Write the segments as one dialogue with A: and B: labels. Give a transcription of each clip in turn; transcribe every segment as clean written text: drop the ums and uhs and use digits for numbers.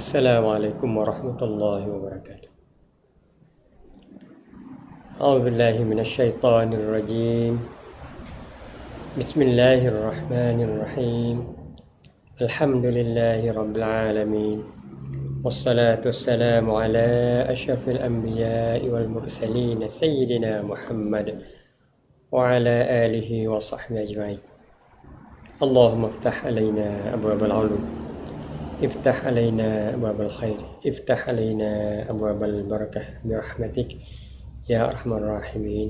A: Assalamualaikum warahmatullahi wabarakatuh. A'udzubillahi minasyaitonir rajim. Bismillahirrahmanirrahim. Alhamdulillahi rabbil alamin. Wassalatu wassalamu ala asyrafil anbiya'i wal mursalin sayyidina Muhammad wa ala alihi wa sahbihi ajma'in. Allahumma iftah alaina abwabal ulum. افتح علينا أبواب الخير افتح علينا أبواب البركة برحمتك يا أرحم الراحمين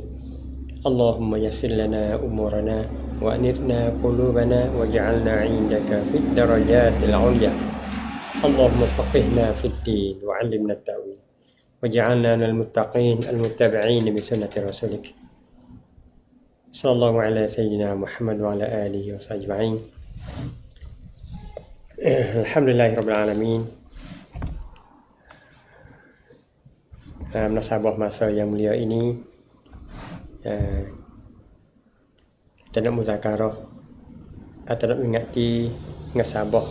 A: اللهم يسر لنا أمورنا وأنرنا قلوبنا واجعلنا عندك في الدرجات العليا اللهم فقهنا في الدين وعلمنا التأويل واجعلنا من المتقين المتبعين بسنة رسولك صلى الله على سيدنا محمد وعلى آله وصحبه أجمعين. Alhamdulillahirrabbilalamin. Munasabah masa yang mulia ini, kita nak muzakarah atau nak mengingati ngasabah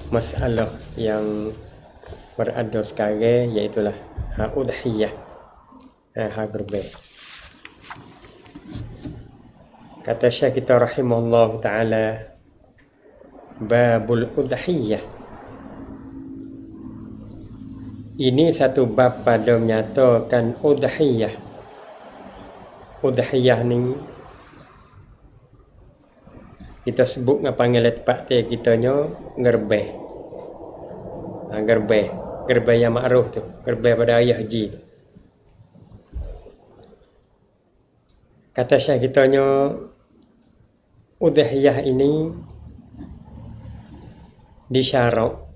A: masalah yang berada sekarang, iaitulah udhiyah, kurban. Kata Syekh kita rahimahullah ta'ala, babul udhiyah. Ini satu bab pada menyatakan udhiyah. Udhiyah ni kita sebut dengan panggilan tepat kita nya gerbeh. Gerbeh yang makruf tu, gerbeh pada ayah haji. Kata Syekh kita nya udhiyah ini disyarak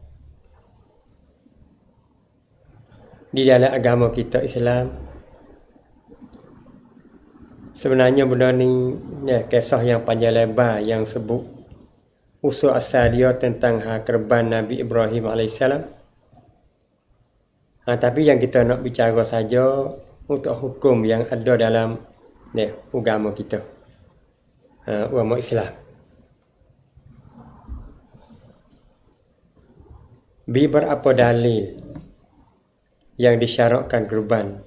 A: di dalam agama kita Islam. Sebenarnya benda ni kisah yang panjang lebar yang sebut usul asal dia tentang kurban Nabi Ibrahim AS. Tapi yang kita nak bicara saja untuk hukum yang ada dalam agama kita, agama Islam. Beberapa dalil yang disyaratkan kurban.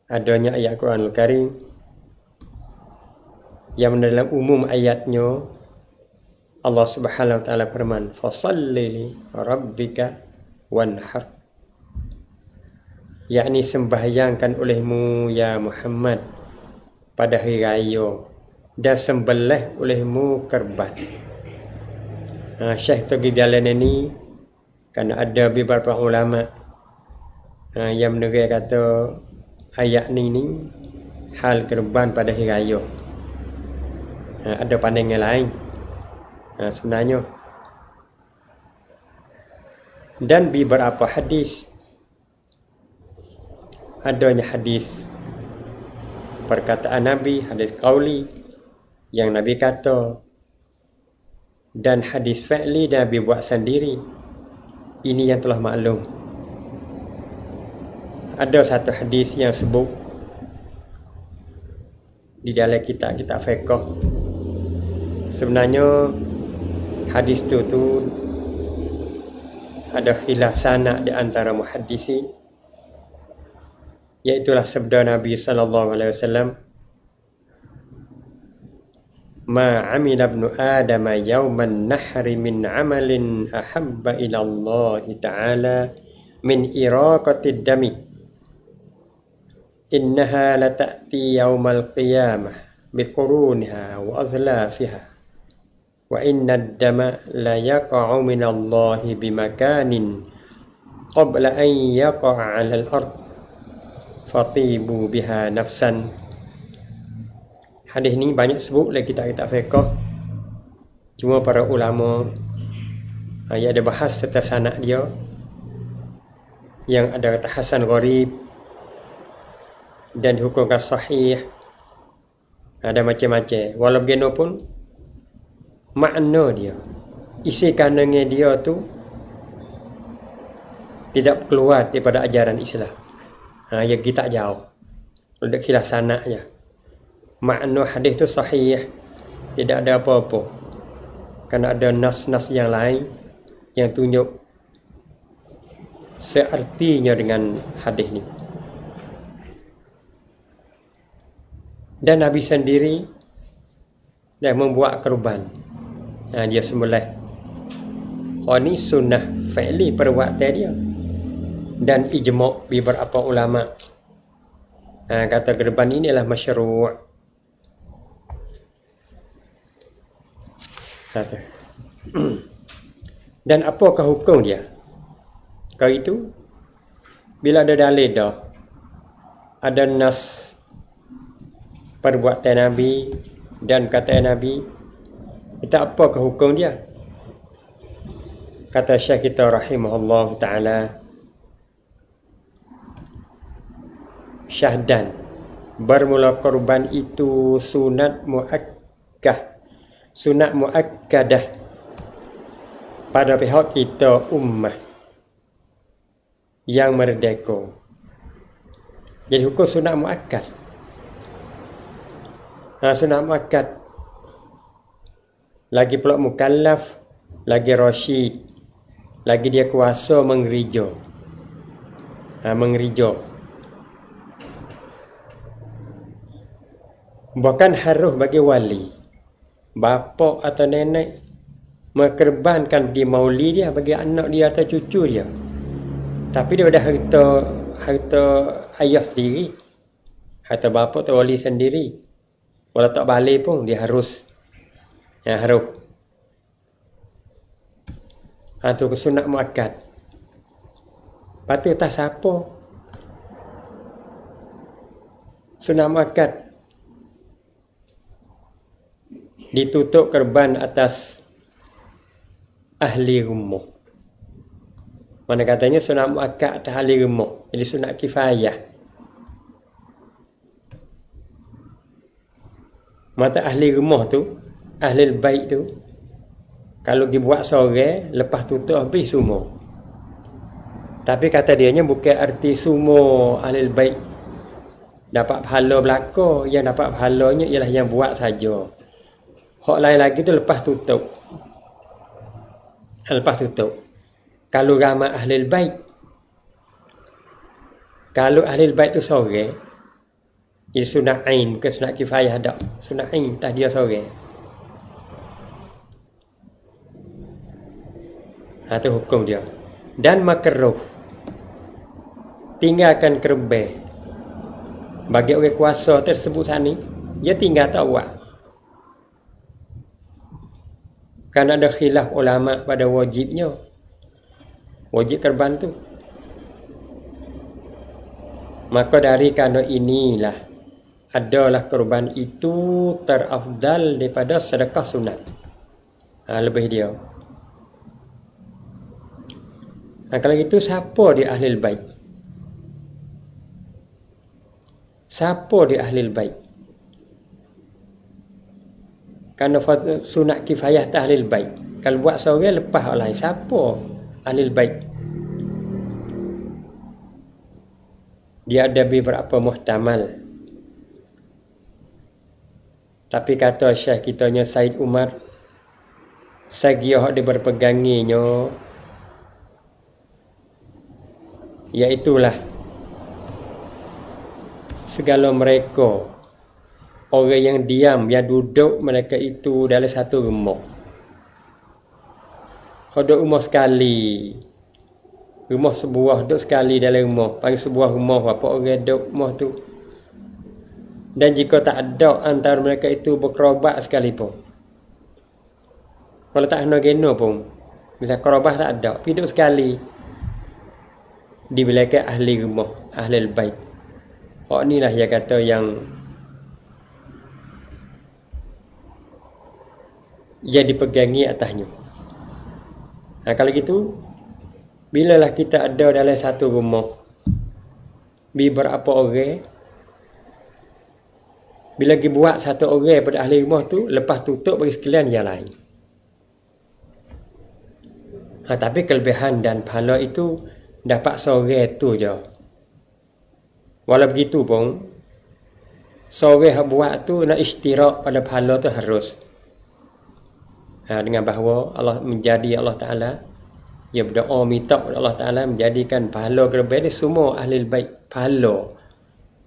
A: Adanya ayat Quranul Karim yang dalam umum ayatnya Allah Subhanahu wa taala firman, "Fashalli li rabbika wanhar." Yakni sembahyangkan olehmu ya Muhammad pada hari raya dan sembelih olehmu kurban. Syekh Togi Jalan ini kerana ada beberapa ulama yang menerai kata ayat ni hal kurban pada hari raya. Ada pandangan lain sebenarnya. Dan beberapa hadis, adanya hadis perkataan Nabi, hadis qauli yang Nabi kata, dan hadis fi'li Nabi buat sendiri. Ini yang telah maklum. Ada satu hadis yang sebut di dalam kitab-kitab fiqh. Sebenarnya hadis tu ada khilaf sanad di antara muhaddisin, iaitulah sabda Nabi sallallahu alaihi wasallam, "Ma 'amila ibnu Adam yawman nahri min 'amalin ahabba ila Allah ta'ala min iraqatid dami. Innaha la ta'ti yawmal qiyamah biquruniha wa azlafiha wa inna ad-dama la yaqa'u min Allah bimakanin qabla an yaqa'a 'ala al-ard fatibu biha nafsan. Hadis ni banyak sebut lagi kitab-kitab fiqh. Cuma para ulama yang ada bahas serta sanad dia, yang ada kata hasan gharib dan dihukumkan sahih, ada macam-macam. Walau bagaimanapun makna dia, isi kandungan dia tu tidak keluar daripada ajaran Islam. Yang kita jauh. Ada khilaf sanad je. Makna hadis tu sahih, tidak ada apa-apa. Kerana ada nas-nas yang lain yang tunjuk seartinya dengan hadis ni. Dan Nabi sendiri dah membuat korban. Dia sembelih. Ini sunnah fi'li, perbuatan dia. Dan ijma' beberapa ulama. Kata korban ini adalah masyru'. Dan apakah hukum dia? Kau itu bila ada dalil dah, ada nas perbuatan Nabi dan kata Nabi, kita apakah hukum dia? Kata Syekh kita rahimahullah ta'ala, syahdan, bermula korban itu sunat muakkadah pada pihak kita ummah yang merdeka. Jadi hukum sunat muakkad. Sunat muakkad, lagi pula mukallaf, lagi rasyid, lagi dia kuasa mengereja. Mengereja. Bukan harus bagi wali, bapa atau nenek mengerbankan di maulid dia bagi anak dia atau cucu dia. Tapi daripada harta ayah sendiri, harta bapa atau wali sendiri, walau tak balik pun dia harus harus. Itu sunat muakkad. Patut tak siapa sunat muakkad ditutup korban atas ahli rumah. Mana katanya sunat muakkad atas ahli rumah, jadi sunat kifayah. Mata ahli rumah tu, ahli bait tu, kalau dibuat sore, lepas tutup habis semua. Tapi kata dianya bukan arti semua ahli bait dapat pahala belaka. Yang dapat pahalanya ialah yang buat saja. Hak lain lagi tu lepas tutup. Lepas tutup. Kalau ramai ahli bait, kalau ahli bait tu sore, jadi sunat ain, bukan sunat kifayah dak. Sunat ain tah dia sore. Itu hukum dia. Dan makruh, tinggalkan kerbeh. Bagi orang kuasa tersebut sana, dia tinggal tak buat. Kan ada khilaf ulama pada wajibnya. Wajib korban tu. Maka dari kerana inilah adalah korban itu terafdal daripada sedekah sunat. Lebih dia. Kalau itu siapa di ahli bait? Siapa di ahli bait? Kerana sunat kifayah tak ahli bait. Kalau buat seorang lepas orang lain, siapa ahli bait? Dia ada beberapa muhtamal. Tapi kata Syekh kitanya Said Umar, sagi yang dia berpeganginya, iaitulah segala mereka, orang yang diam, yang duduk mereka itu dalam satu rumah. Duduk rumah sekali, rumah sebuah, duduk sekali dalam rumah, panggil sebuah rumah, apa orang duduk rumah tu. Dan jika tak ada antara mereka itu berkerobat sekalipun, Kalau tak kena geno pun, misal korobah tak ada, hidup sekali di belakang ahli rumah, ahli bait. Oh inilah yang kata yang dipegangi atasnya. Kalau gitu, bilalah kita ada dalam satu rumah, berapa orang, bila kita buat satu orang pada ahli rumah tu, lepas tutup bagi sekalian yang lain. Tapi kelebihan dan pahala itu dapat seorang tu je. Walau begitu pun, seorang yang buat tu nak istirak pada pahala tu harus. Dengan bahawa Allah menjadi Allah Ta'ala, dia berdoa minta kepada Allah Ta'ala menjadikan pahala gerbai ni semua ahli baik pahala.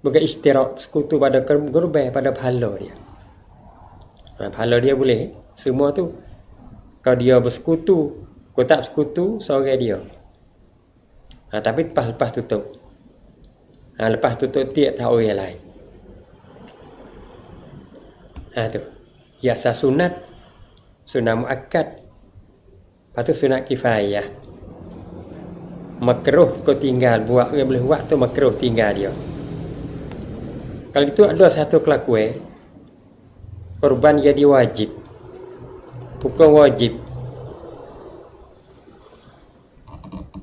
A: Bukan istirak sekutu pada gerbai pada pahala dia. Pahala dia boleh semua tu. Kalau dia bersekutu, kau tak sekutu seorang dia. Tapi lepas tutup. Lepas tutup tiap tahu orang lain. Tu. Ya sunat, sunat muakkad. Lepas tu sunat kifayah. Makruh kau tinggal buat, orang boleh buat tu makruh tinggal dia. Kalau itu ada satu kelakuan, korban jadi wajib. Bukan wajib.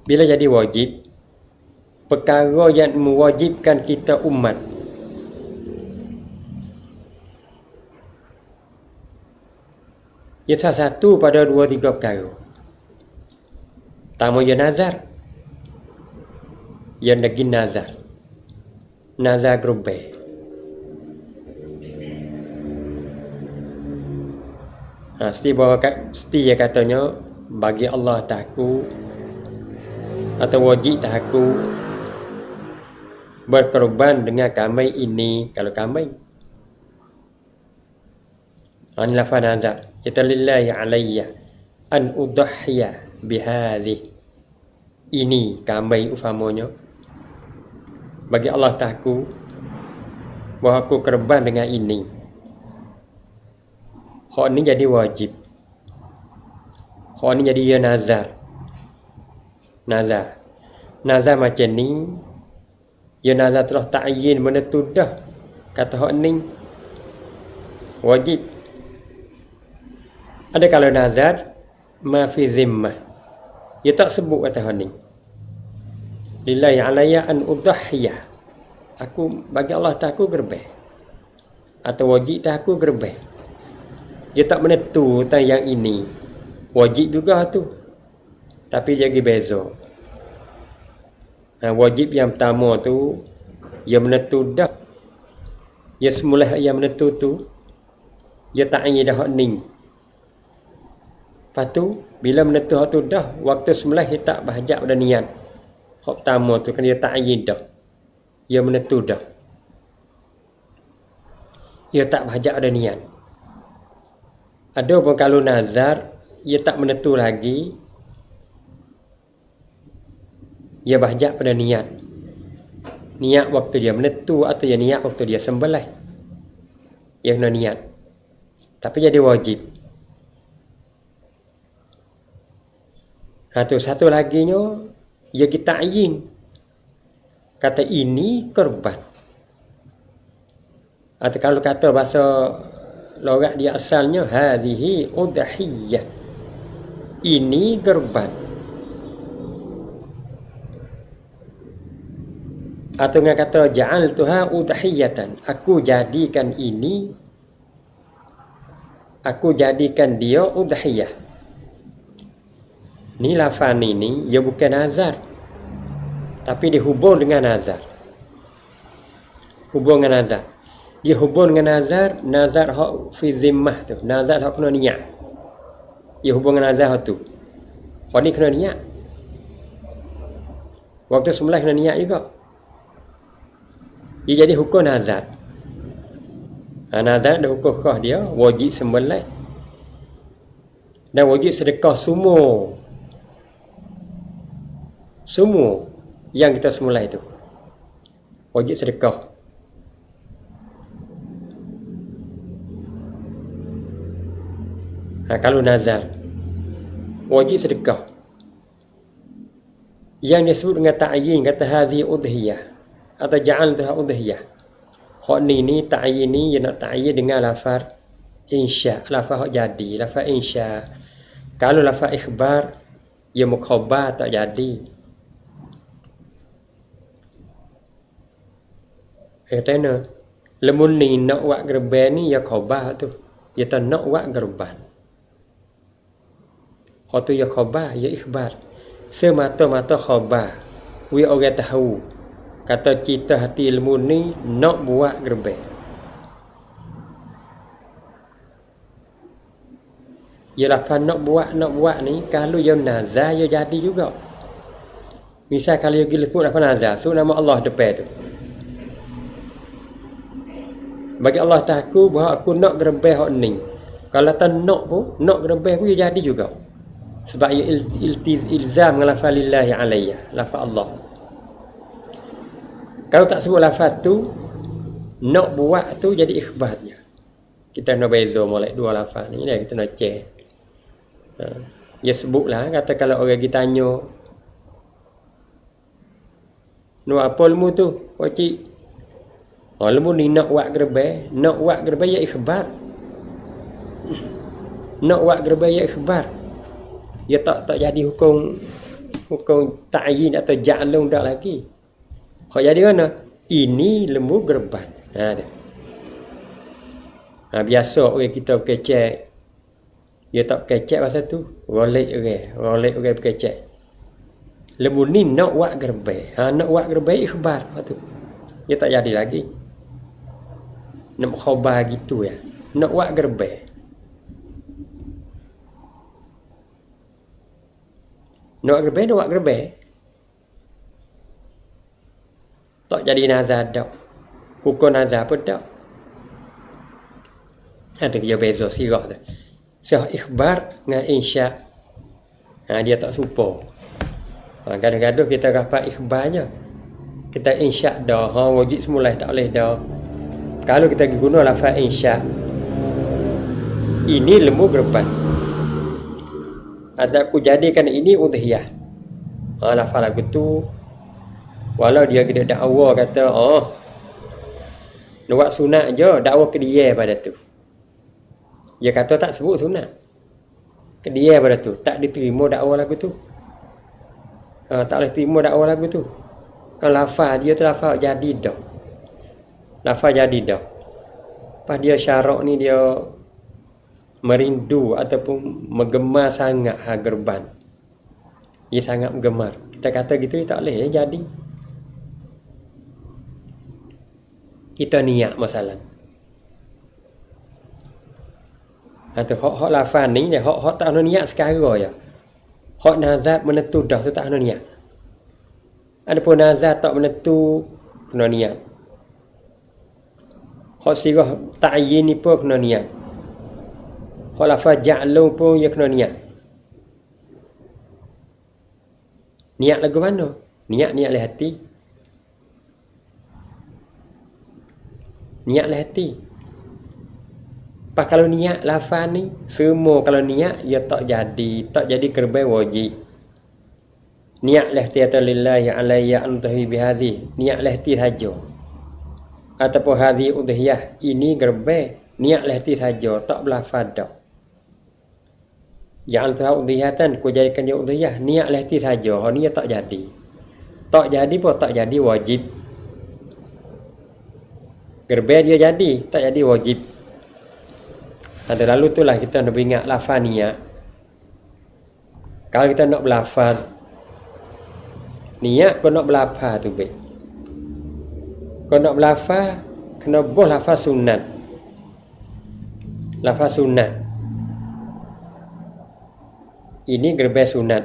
A: Bila jadi wajib, perkara yang mewajibkan kita umat, ia salah satu pada 2-3 perkara. Pertama ia nazar. Ia negin nazar. Nazar gerbai. Mesti dia katanya bagi Allah takku atau wajib takku berkorban dengan kami ini. Kalau kami an lafaz nazar kita lillahi alayya an udahhiya bihadhi, ini kami umpamanya bagi Allah takku bahawa aku korban dengan ini. Hak ni jadi wajib. Hak ni jadi ya nazar. Nazar macam ni, ya nazar telah ta'yin menentu dah. Kata hak ni wajib. Ada kalau nazar ma fi zimmah, dia tak sebut kata hak ni. Lillahi alayya an udahhiya, aku bagi Allah takku gerbai, atau wajib takku gerbai. Dia tak menentu tentang yang ini. Wajib juga tu, tapi dia lagi beza. Wajib yang pertama tu, dia menentu dah. Dia semula yang menentu tu, dia tak ingin dah hak ni. Lepas tu, bila menentu hak tu dah, waktu semula dia tak bahajak pada niat. Hak pertama tu kan dia tak ingin dah. Dia menentu dah. Dia tak bahajak pada niat. Ada pun kalau nazar, ia tak menentu lagi, ia bahajak pada niat. Niat waktu dia menentu atau dia niat waktu dia sembelih. Ia kena niat. Tapi jadi wajib. Tu satu laginya, ia kita ta'yin. Kata ini korban. Atau kalau kata bahasa logat dia asalnya hadhihi udhiyah, ini korban. Atau dengan kata ja'altuha udhiyatan, aku jadikan ini, aku jadikan dia udhiyah. Ni lafaz ini dia bukan nazar, tapi dihubung dengan nazar. Hubung dengan nazar. Dia hubung dengan nazar hak fi zimmah tu, nazar hak kena niat. Dia hubung dengan nazar tu. Hak ni kena niat. Waktu semula kena niat juga. Dia jadi hukum nazar. Nazar ada hukum khas dia, wajib sembelih. Dan wajib sedekah semua. Semua yang kita semula itu. Wajib sedekah. Kalau nazar, wajib sedekah. Yang disebut dengan ta'yin, kata hadhi udhiyah atau ja'altaha udhiyah. Hak ni ta'yin ni dia nak ta'yin dengan lafaz insya, lafaz hak jadi, lafaz insya. Kalau lafaz ikhbar ya mukhabar tak jadi. Kata lemun ni nak buat gerban ni ya khabar tu. Ya tak nak buat gerban. Hak tu ya khabar, ya ikhbar. Semata-mata khabar. We orang tahu. Kata cita hati ilmu ni nak buat gerban. Ya lafaz nak buat ni kalau ya nazar ya jadi juga. Misal kalau ya gila pun lafaz nazar, so nama Allah depan tu. Bagi Allah tahu bahawa aku nak gerban hak ni. Kalau tak nak pun, nak gerban pun ya jadi juga. Sebab ia ilzam dengan lafaz lillahi alayya, lafaz Allah. Kalau tak sebut lafaz tu, nak buat tu jadi ikhbarnya. Kita nak beza molek dua lafaz ni dah, kita nak check. Dia sebutlah, kata kalau orang kita tanya, "Nu apa ilmu tu?" Pakcik, ilmu ni nak buat gerban, ya ikhbar. Nak buat gerban ya ikhbar. Ya tak jadi hukum ta'yin atau ja'lun dak lagi. Hak jadi mana? Ini lembu gerban. Biasa orang kita kecek. Dia tak kecek pasal tu. Rolek orang kecek. Lembu ni nak buat gerban. Nak buat gerban ikhbar tu. Dia tak jadi lagi. Nak khabar gitu ya. Nak buat gerban. Nak buat gerban. Tak jadi nazar dak. Hukum nazar pun dak. Ada dia beza sirah tu. Sirah ikhbar dengan insya. Dia tak serupa. Kadang-kadang kita dapat ikhbarnya. Kita insya dah. Wajib semula tak boleh dah. Kalau kita guna lafaz insya. Ini lembu gerban. Ada aku jadikan ini udhiyah. Lafaz lagu tu walau dia kena dakwa kata nak buat sunat je, dakwa ke dia pada tu. Dia kata tak sebut sunat. Ke dia pada tu, tak diterima dakwa lagu tu. Tak boleh terima dakwa lagu tu. Kan lafaz dia tu lafaz jadi dah. Lafaz jadi dah. Pas dia syarak ni dia merindu ataupun menggemar sangat gerban. Dia sangat menggemar. Kita kata gitu tak boleh jadi. Kita niat masalah. Atau hak lafaz ni dia hak tak ada niat sekarang ya. Hak nazar menentu dah tu tak ada niat. Adapun nazar tak menentu kena niat. Hak sirah ta'yin ni pun kena niat. Hak lafaz ja'lu pun ya kena niat. Niat lagu mana? Niat oleh hati. Niat oleh hati. Pas kalau niat lafaz ni, semua kalau niat ya tak jadi gerban wajib. Niat oleh hati atau lillahi alayya antahi bihadhi. Niat oleh hati saja. Ataupun hadhi udhiyah, ini gerban. Niat oleh hati saja, tak berlafaz dak. Jangan tahu udhiyatan, ku jadikan dia udhiyah. Niat oleh hati saja, ni tak jadi. Tak jadi pun tak jadi wajib. Gerban dia jadi, tak jadi wajib. Ada lalu itulah kita nak ingat lafaz niat. Kalau kita nak berlafaz niat, kau nak berlafaz tu baik. Kau nak berlafaz, kena boh lafaz sunat. Lafaz sunat. Ini gerban sunat.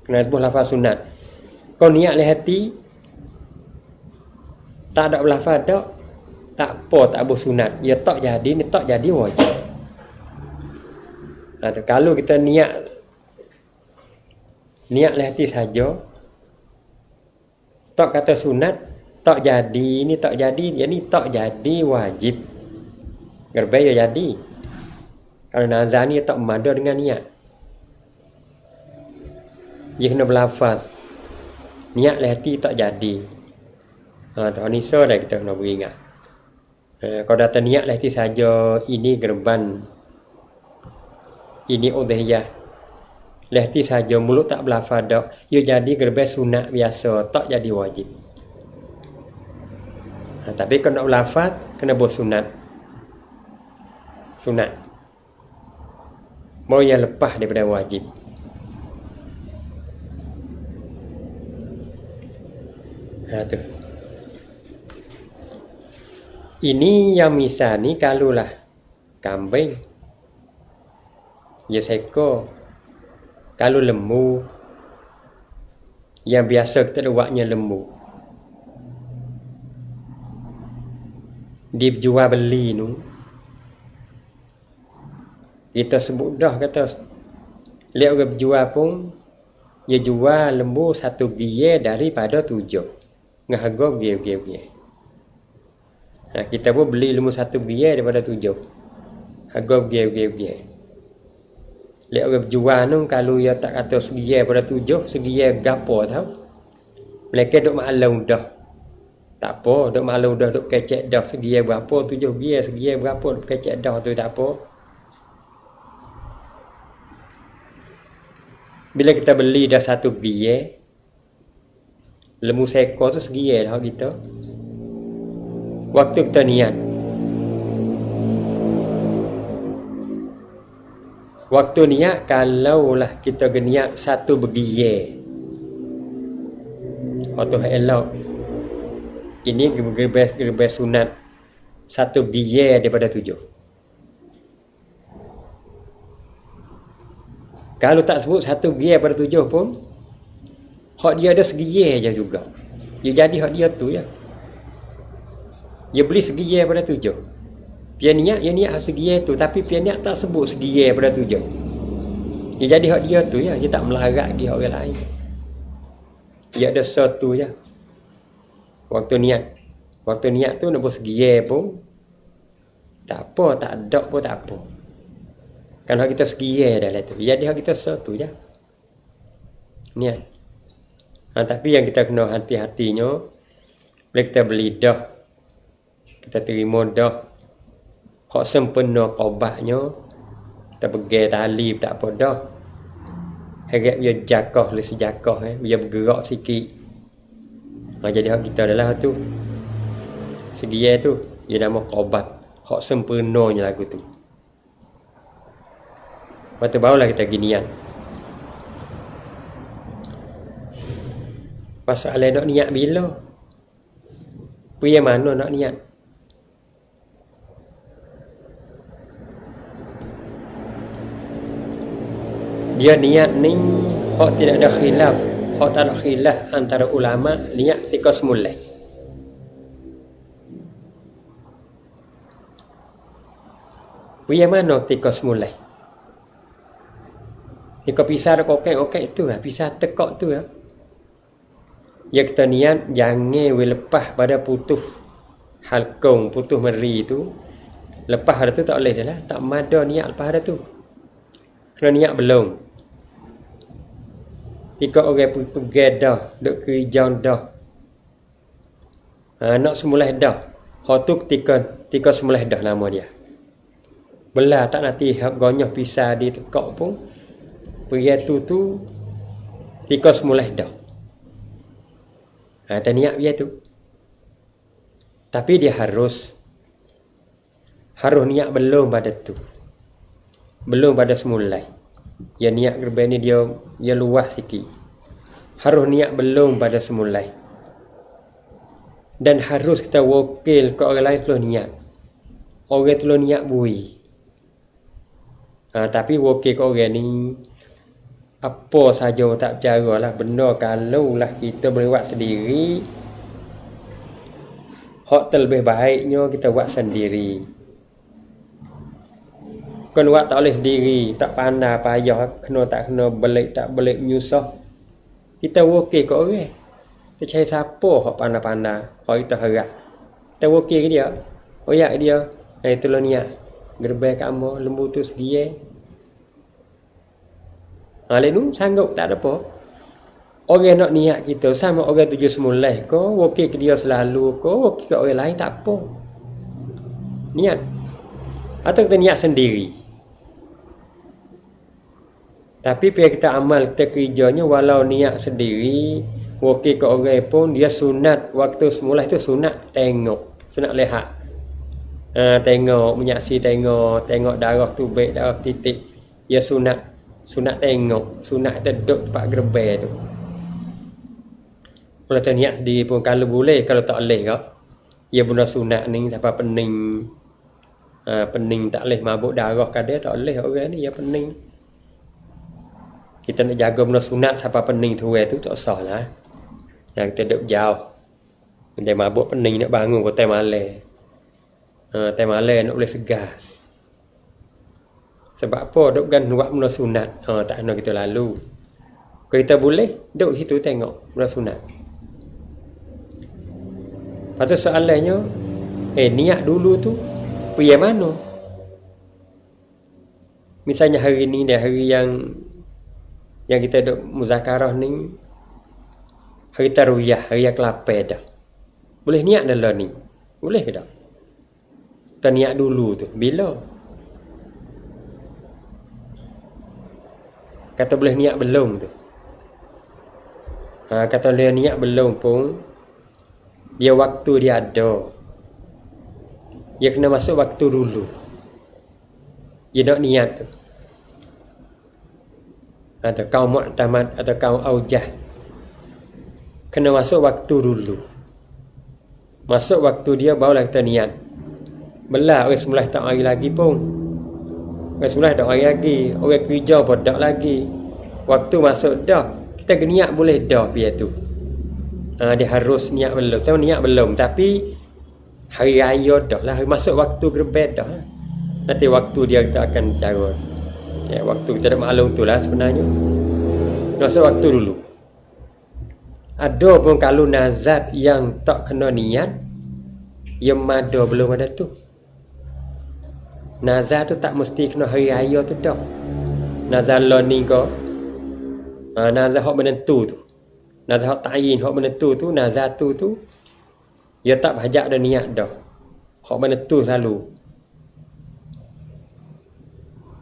A: Kena boh lafaz sunat. Kau niat oleh hati, tak ada berlafaz tak apa, tak boleh sunat. Ya tak jadi, ni tak jadi wajib. Kalau kita niat oleh hati saja, tak kata sunat, tak jadi, ni tak jadi, jadi tak jadi wajib. Gerban ya jadi. Kalau nazar ni tak mada dengan niat. Dia kena berlafaz. Niat lah hati tak jadi. Tak ni so dah kita kena beringat. Kalau datang niat lah hati saja ini gerban. Ini udhiyah. Lah hati saja mulut tak berlafaz dak. Ia jadi gerban sunat biasa, tak jadi wajib. Tapi kalau nak berlafaz kena buat sunat. Sunat. Mau yang lepas daripada wajib. Tu. Ini yang misal ni kalulah kambing. Ya seekor. Kalau lembu yang biasa kita buatnya lembu. Dijual beli tu. Kita sebut dah kata lihat orang berjual pun dia jual lembu 1 biji daripada 7. Dengan harga biji. Kita pun beli lembu 1 biji daripada 7. Harga biji. Lihat orang berjual tu kalau dia tak kata sebiji daripada 7, sebiji gapo tahu. Mereka duk maklum dah. Tak apa, duk maklum dah, duk kecek dah sebiji berapa, 7 biji, sebiji berapa, duk kecek dah tu tak apa. Bila kita beli dah 1 biji, lembu seekor tu segi dah kita. Waktu kita niat. Waktu niat kalaulah kita niat 1 biji. Waktu elok. Ini gerbes sunat 1 biji daripada 7. Kalau tak sebut 1 biji daripada 7 pun hak dia ada segi je juga. Dia jadi hak dia tu ya. Dia beli segi daripada 7. Dia niat segi tu tapi dia niat tak sebut segi daripada 7. Dia jadi hak dia tu ya, dia tak melarat dia orang lain. Dia ada satu ya. Waktu niat tu nak buat segi pun tak apa, tak ada pun tak apa. Kan hak kita segi dah lah tu. Jadi hak kita satu je. Niat. Tapi yang kita kena hati-hatinya bila kita beli dah, kita terima dah, hak sempurna qaubatnya, kita pegang tali tak apa dah. Harap dia jakah le sejakah dia bergerak sikit. Jadi hak kita adalah tu. Segi tu dia nama qaubat, hak sempurnanya lagu tu. Lepas tu barulah kita ginian. Masalah nak niat bila? Pergi mana nak niat? Dia niat ni hak tidak ada khilaf, hak tak ada khilaf antara ulama niat ketika semula. Pergi mana ketika semula? Jika pisah ada kokek tu lah, pisah tekok tu lah. Ya kita niat jangan lepas pada putus halkung, putus meri tu. Lepas ada tu tak boleh dah lah. Tak ada niat lepas ada tu. Kena niat belum. Jika orang pergi dah, duk ke hijau dah. Nak semula dah. Hak tu ketika semula dah nama dia. Belah tak nanti harganya pisah di tekok pun. Pergi tu ketika semula dah. Ada niat dia tu. Tapi dia harus niat belum pada tu. Belum pada semula. Ya niat gerban ni dia luas sikit. Harus niat belum pada semula. Dan harus kita wakil ke orang lain tu niat. Orang tu niat bui. Tapi wakil ke orang ni apa saja tak bercara lah. Benda kalau lah kita boleh buat sendiri, hak terlebih baiknya kita buat sendiri. Kan buat tak boleh sendiri, tak pandai payah, kena tak kena belik tak belik menyusah. Kita wakil ke orang. Kita cari siapa hak pandai-pandai, hak kita harap. Kita wakil ke dia. Oyak dia. Itulah niat. Gerbek kamu lembu tu segiye. Lalu sanggup tak ada apa. Orang nak niat kita sama orang tujuh semula ko, wakil ke dia selalu ko, wakil ke orang lain tak apa. Niat. Atau kita niat sendiri. Tapi bila kita amal, kita kerjanya walau niat sendiri, wakil ke orang pun dia sunat waktu semula itu sunat tengok, sunat lihat. Tengok, menyaksi tengok darah tu baik, darah titik. Ya sunat tengok, sunat kita duduk tempat gerbek tu. Kalau tak niat sendiri pun kalau boleh, kalau tak boleh kau. Ya benda sunat ni siapa pening. Pening tak boleh mabuk darah kadang tak boleh orang ni ya pening. Kita nak jaga benda sunat siapa pening tu tak usah lah. Yang kita duduk jauh. Dia mabuk pening nak bangun kau malam. Malam nak boleh segar. Sebab apa duduk kan buat benda sunat. Tak nak kita lalu. Kalau kita boleh duduk situ tengok benda sunat. Lepas tu soalannya, niat dulu tu pergi mana? Misalnya hari ni dia hari yang kita duk muzakarah ni, hari tarwiyah, hari yang ke-8 dah. Boleh niat dah lah ni? Boleh ke tak? Kita niat dulu tu. Bila? Kata boleh niat belum tu. Kata boleh niat belum pun, dia waktu dia ada. Dia kena masuk waktu dulu. Dia nak niat tu. Atau kaum mu'tamad atau kaum aujah. Kena masuk waktu dulu. Masuk waktu dia barulah kita niat. Belah orang semula tak hari lagi pun. Orang semula tak hari lagi. Orang kerja pun tak lagi. Waktu masuk dah. Kita niat boleh dah biar tu. Dia harus niat belum. Tahu niat belum. Tapi hari raya dah lah. Masuk waktu gerbek dah. Nanti waktu dia kita akan cara. Ya, waktu kita dah maklum tu lah sebenarnya. Masuk waktu dulu. Ada pun kalau nazar yang tak kena niat, yang mada belum ada tu. Nazar tu tak mesti kena hari raya tu dah. Nazar lo ni ko. Nazar hak menentu tu. Nazar hak ta'yin hak menentu tu, nazar tu dia tak bahajak dah niat dah. Hak menentu selalu.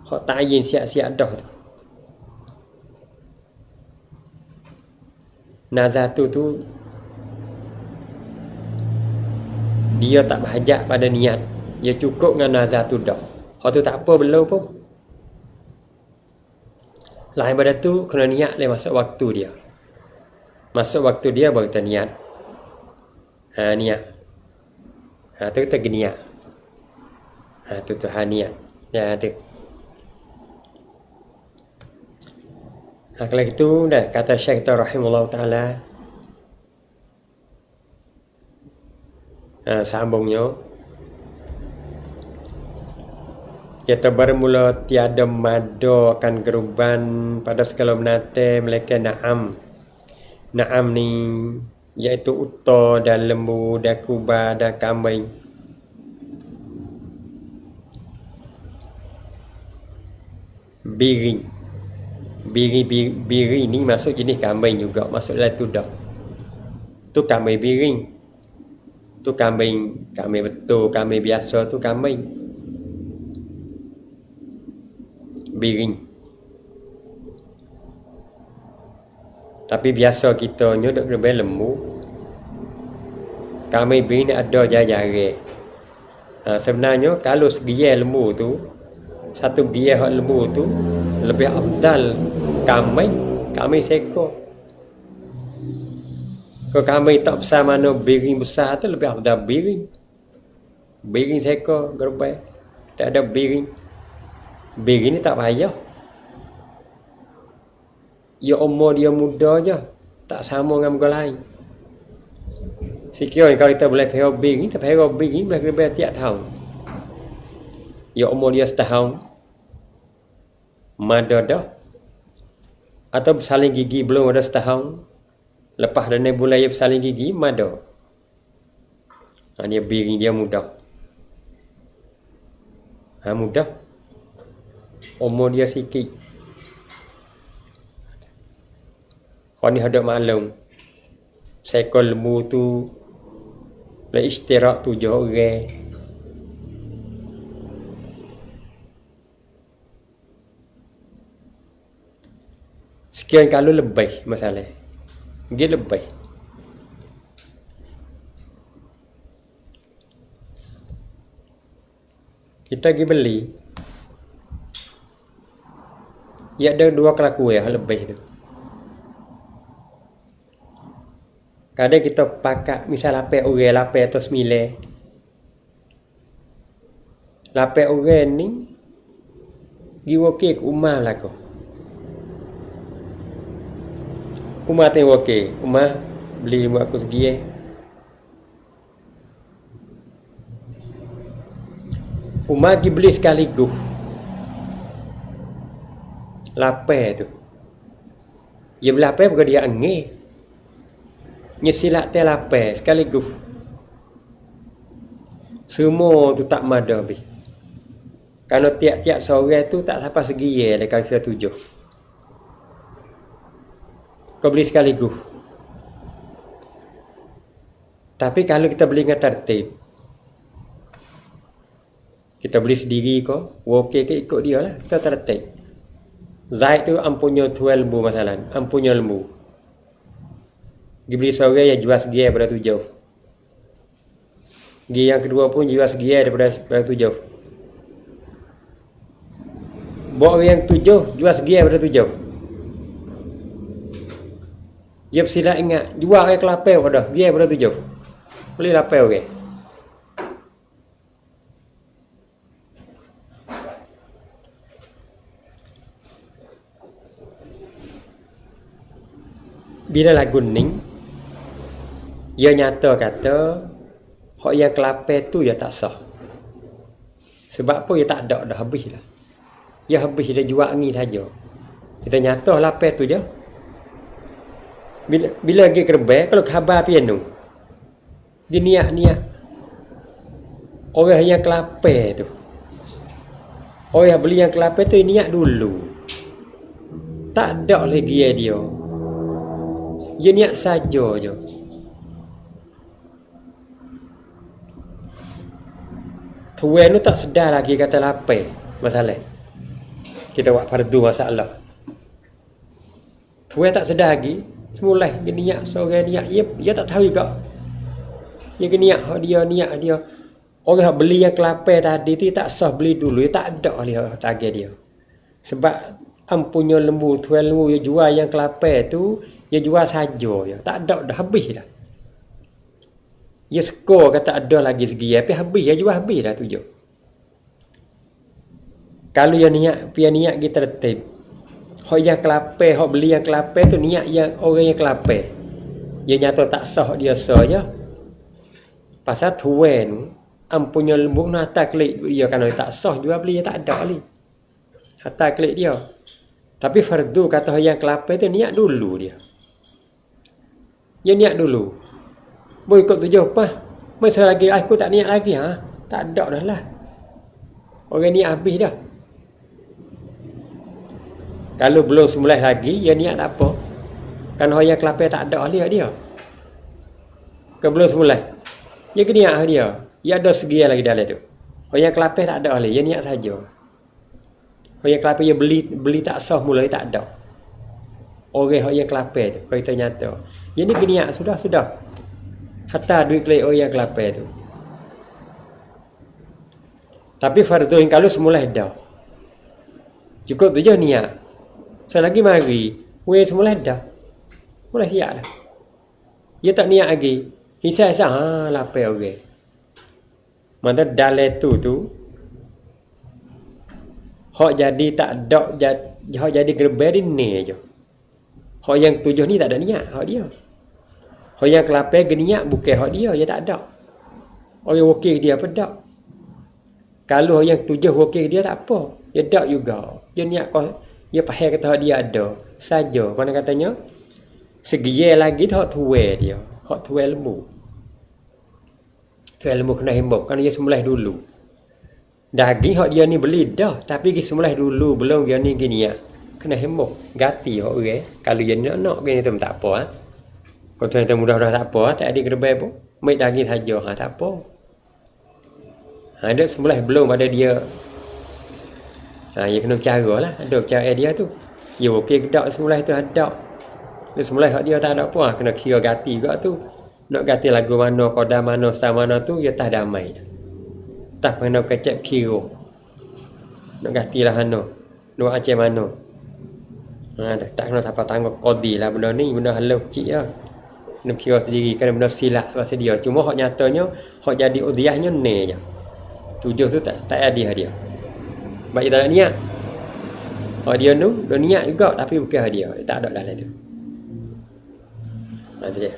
A: Hak ta'yin siap-siap dah tu. Nazar tu dia tak bahajak pada niat. Dia cukup dengan nazar tu dah. Hak tu tak apa belum pun. Lain pada tu kena niat dia masuk waktu dia. Masuk waktu dia baru kita niat. Niat. Tu kita niat. Tu niat. Ya tu. Kalau itu dah kata Syekh rahimahullah taala. Sambungnya. Ya bermula tiada mada akan geruban pada segala menate melainkan na'am. Na'am ni iaitu unta dan lembu dan kuba dan kambing. Biri ni masuk jenis kambing juga, masuk dalam tu dah. Tu kambing biring. Tu kambing betul, kambing biasa tu kambing. Biring. Tapi biasa kita ni duk kena lembu. Kambing biring ni ada jari-jari. Sebenarnya kalau segi lembu tu, satu biar hak lembu tu lebih afdal kambing seekor. Kalau kambing tak besar mana biring besar tu lebih afdal biring. Biring seekor gerbek. Tak ada biring. Biring ni tak payah. Ya umur dia muda je. Tak sama dengan muka lain. Sekiranya kalau kita boleh perah biring, kita perah biring boleh gerbek tiap tahun. Ya umur dia setahun. Mada dah. Atau bersaling gigi belum ada setahun. Lepas dah bulan dia bersaling gigi, mada. Dia biring dia muda. Mudah. Umur dia sikit. Kau ni ada maklum. Sekol lembu tu le istirak 7 orang. Sekian kalau lebih masalah. Dia lebih. Kita pergi beli. Ya ada 2 kelakuan lebih tu. Kadang kita pakai misal 8 orang, 8 atau 9. 8 orang ni pergi okey ke rumah lah kau. Rumah tengok okey. Rumah beli rumah aku segi. Rumah pergi beli sekaligus. 8 tu. Dia beli 8 bukan dia angin. Nyesilat teh 8 sekaligus. Semua tu tak mada habis. Kalau tiap-tiap seorang tu tak sampai segi dekat kira 7. Kau beli sekaligus. Tapi kalau kita beli dengan tertib, kita beli sendiri kau, okey ke ikut dia lah, kita tertib. Zaid tu ampunya 12 lembu masalah, ampunya lembu. Dia beli seorang yang jual segi daripada 7. Dia yang kedua pun jual segi daripada 7. Bawa yang 7 jual segi daripada 7. Dia sila ingat jual orang kelapa pada segi daripada 7. Beli 8 orang. Bila lagu ning, ia nyata kata hak yang kelapa tu ya tak sah. Sebab apa ia tak ada dah habis dah. Ya habis dia jual ni saja. Kita nyata lapar tu je. Bila pergi kerbau kalau khabar piano. Dia niat orang yang kelapa tu. Orang yang beli yang kelapa tu niat dulu. Tak ada lagi dia. Dia niat saja je. Tuan tu tak sedar lagi kata lapar masalah. Kita buat fardu masalah. Tuan tak sedar lagi. Semula dia niat seorang niat. Dia tak tahu juga. Dia niat dia. Orang yang beli yang kelapa tadi tu tak sah beli dulu. Dia tak ada dia target dia. Sebab ampunya lembu, tuan lembu dia jual yang kelapa tu, dia jual saja je. Tak ada dah habis dah. Dia skor kata ada lagi segi, tapi habis dia jual habis dah tu je. Kalau yang niat kita tertib. Hak yang kelapa, hak beli yang kelapa tu niat yang orang yang kelapa. Dia nyata tak sah dia sah je. Pasal tuan ampunya lembu nak atas klik dia kalau tak sah jual beli dia tak ada lagi. Atas klik dia. Tapi fardu kata yang kelapa tu niat dulu dia. Dia niat dulu. Boy ikut tujuh apa? Masa lagi aku tak niat lagi ha? Tak ada dah lah. Orang niat habis dah. Kalau belum semula lagi, dia niat tak apa. Kan orang yang kelapa tak ada ahli dia. Kalau belum semula. Dia niat dia. Dia ada segi lagi dalam tu. Orang yang kelapa tak ada ahli, dia niat saja. Orang yang kelapa dia beli tak sah mula tak ada. Orang yang kelapa tu, kalau kita nyata. Dia ni niat sudah. Hatta duit kelai orang yang kelapa tu. Tapi fardu yang kalau semula dah. Cukup tu je niat. Selagi mari, semula dah. Mula siap dah. Dia tak niat lagi. Hisap lapar orang. Mana dalam tu hak jadi tak ada, hak jadi gerbang ni je. Hak yang 7 ni tak ada niat, hak dia. Hak yang kelapa niat bukan hak dia tak ada. Orang wakil dia apa tak? Kalau yang 7 wakil dia tak apa. Dia tak juga. Dia niat kau, dia faham kata hak dia ada. Saja. Mana katanya? Segi lagi tu hak tuai dia. Hak tuai lembu. Tuai lembu kena himbau. Kan dia sembelih dulu. Daging hak dia ni beli dah, tapi pergi sembelih dulu belum dia ni gini ya. Kena hemok, gati hak orang. Kalau dia nak gini tu tak apa ah. Kalau tuan mudah-mudah tak apa, tak ada gerbang pun. Mai daging saja, tak apa. Ada sembelih belum pada dia. Ya kena bercara lah, ada bercara dia tu. Ya okey gedak sembelih tu ada. Dia sembelih hak dia tak ada apa, kena kira gati juga tu. Nak gati lagu mana, kodam mana, star mana tu, dia tak damai. Tak pernah kecap kira. Nak gati lah mana. Nak aceh mana. Tak kena siapa tanggung kodi lah benda ni, benda halau kecil lah. Nak kira sendiri, kena benda silap pasal dia. Cuma hak nyatanya, hak jadi udiahnya ni je. 7 tu tak ada dia. Baik tak ada niat. Hak dia tu, dia niat juga tapi bukan hak dia. Tak ada dalam tu. Itu dia.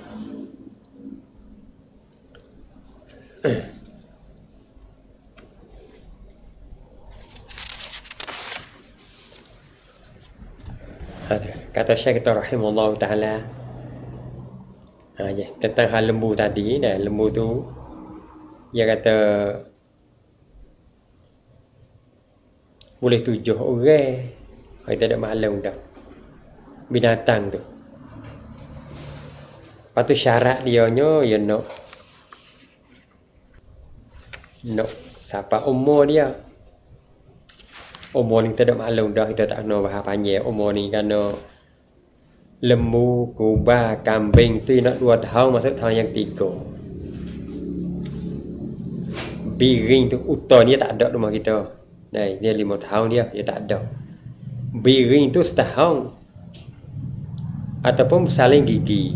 A: Kata Syekh kita rahimahullah ta'ala tentang hal lembu tadi dah. Lembu tu dia kata boleh 7 orang. Kita tak ada maklum dah binatang tu. Lepas tu syarat dia nya ya nak siapa umur dia. Umur ni kita tak maklum dah, kita tak kena bahas panjang. Umur ni kerana lembu, kuba, kambing tu nak 2 tahun masuk tahun yang 3. Biring tu utar dia tak ada rumah kita. Dia 5 tahun dia tak ada. Biring tu setahun. Ataupun saling gigi.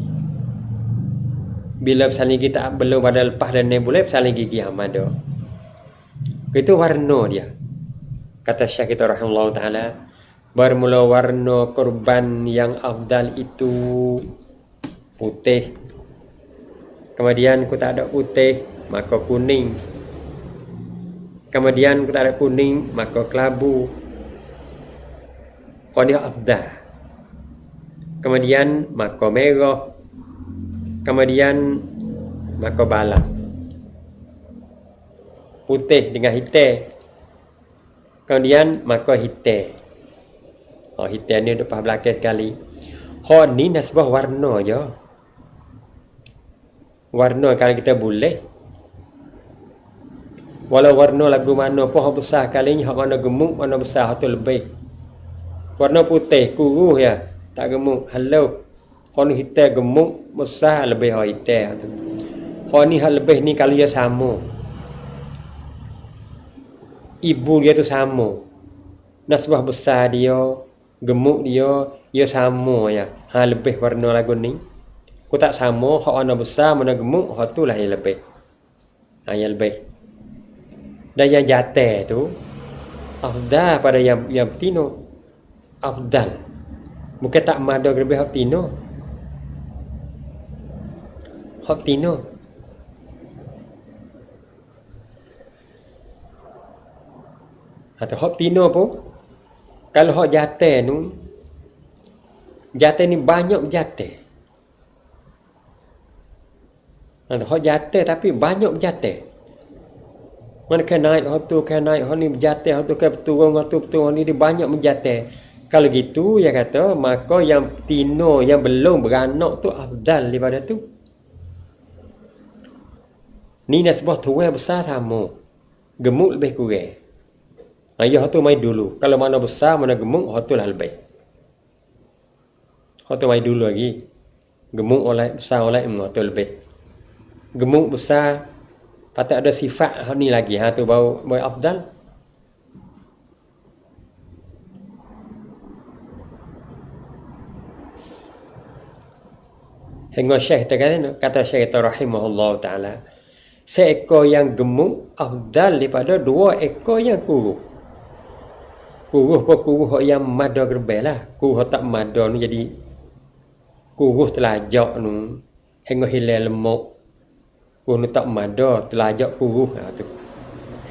A: Bila saling gigi tak belum pada lepas dan ni boleh saling gigi aman dah. Itu warna dia. Kata Syekh kita rahimahullah ta'ala, bermula warna korban yang afdal itu putih. Kemudian ku tak ada putih, maka kuning. Kemudian ku tak ada kuning, maka kelabu. Kau dia afdal. Kemudian maka merah. Kemudian maka balak. Putih dengan hitam. Kemudian maka hitam. Hitam ni depan belakang sekali. Ni nasbah warna je. Warna kalau kita boleh. Walau warna lagu mana pun hak besar kalinya, hak mana gemuk, mana besar hak tu lebih. Warna putih kuruh ya, tak gemuk. Halau. Hak ni hitam gemuk, besar lebih hak hitam tu. Hak ni hak lebih ni kalau dia sama. Ibu dia tu sama. Nasbah besar dia, gemuk dia sama ya. Lebih warna lagu ni. Ku tak sama, hak mana besar, mana gemuk, hak tu lah yang lebih. Yang lebih. Dan yang jatuh tu afdal pada yang tino. Afdal. Bukan tak mada lebih hak tino. Hak tino. Atau hak tino pun kalau hak jatuh tu, jatuh ni banyak jatuh. Ada hak jatuh tapi banyak jatuh. Mana kan naik hak tu, kan naik hak ni berjatuh, hak tu kan berturun, hak tu berturun, ni dia banyak menjatuh. Kalau gitu ya kata maka yang tino yang belum beranak tu afdal daripada tu. Ni nasbah tua besar sama. Gemuk lebih kurang. Ya hak tu mai dulu. Kalau mana besar, mana gemuk, hak tu lah lebih. Hak tu mai dulu lagi. Gemuk oleh besar oleh hak tu lebih. Gemuk besar patut ada sifat hak ni lagi. Tu baru afdal. Hingga Syekh kata Syekh rahimahullah ta'ala, seekor yang gemuk afdal daripada 2 ekor yang kurus. Kuruh yang mada gerbel lah. Kuruh tak mada ni jadi kuruh telajak ni hingga hilang lemak. Kuruh ni tak mada telajak kuruh tu.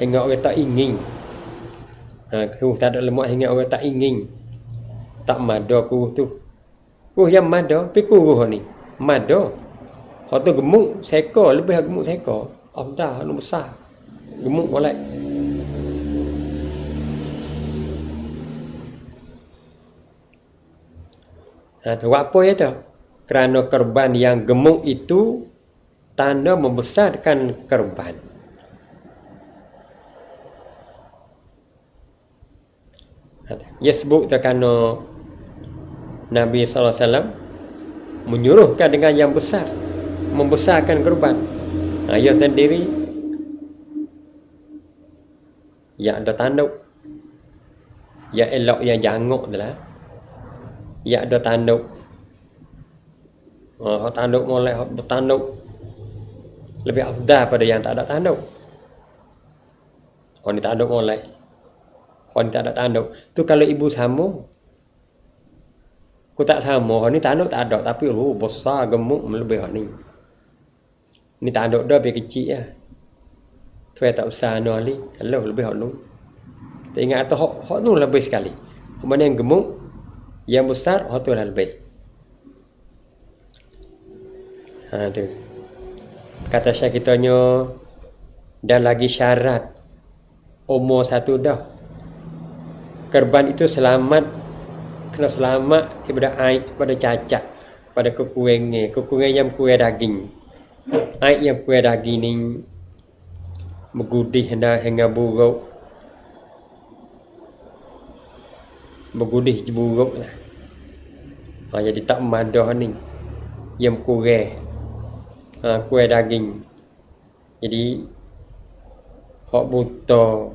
A: Hingga orang tak ingin. Kuruh tak ada lemak hingga orang tak ingin. Tak mada kuruh tu. Kuruh yang mada, tapi kuruh ni mada. Hak tu gemuk seekor, lebih gemuk seekor. Afdal nu besar. Gemuk molek. Tu apa ya tu? Kerana korban yang gemuk itu tanda membesarkan korban. Ia sebut kerana Nabi SAW menyuruhkan dengan yang besar, membesarkan korban. Ia sendiri yang ada tanduk, yang elok, yang janguk adalah yang ada tanduk. Tanduk mulai bertanduk lebih afdal pada yang tak ada tanduk. Orang ni tanduk mulai, orang ni tak ada tanduk. Tu kalau ibu sama, aku tak sama. Orang ni tanduk tak ada, tapi besar gemuk melebihi orang ni. Ni tanduk dah lebih kecil lah. Tu tak besar no ni, kalau lebih orang ni. Tak ingat atau hok tu lebih sekali. Mana yang gemuk, yang besar, hok tu lah lebih. Tu. Kata Syekh kitanya, dan lagi syarat umur satu dah. Korban itu selamat, kena selamat daripada aib, pada cacat, pada kekurangan yang kurang daging. Aib yang kurang daging ni bergudih hingga buruk. Bergudih je buruk lah. Jadi tak madah ni yang kurang. Kuih daging. Jadi hok buta,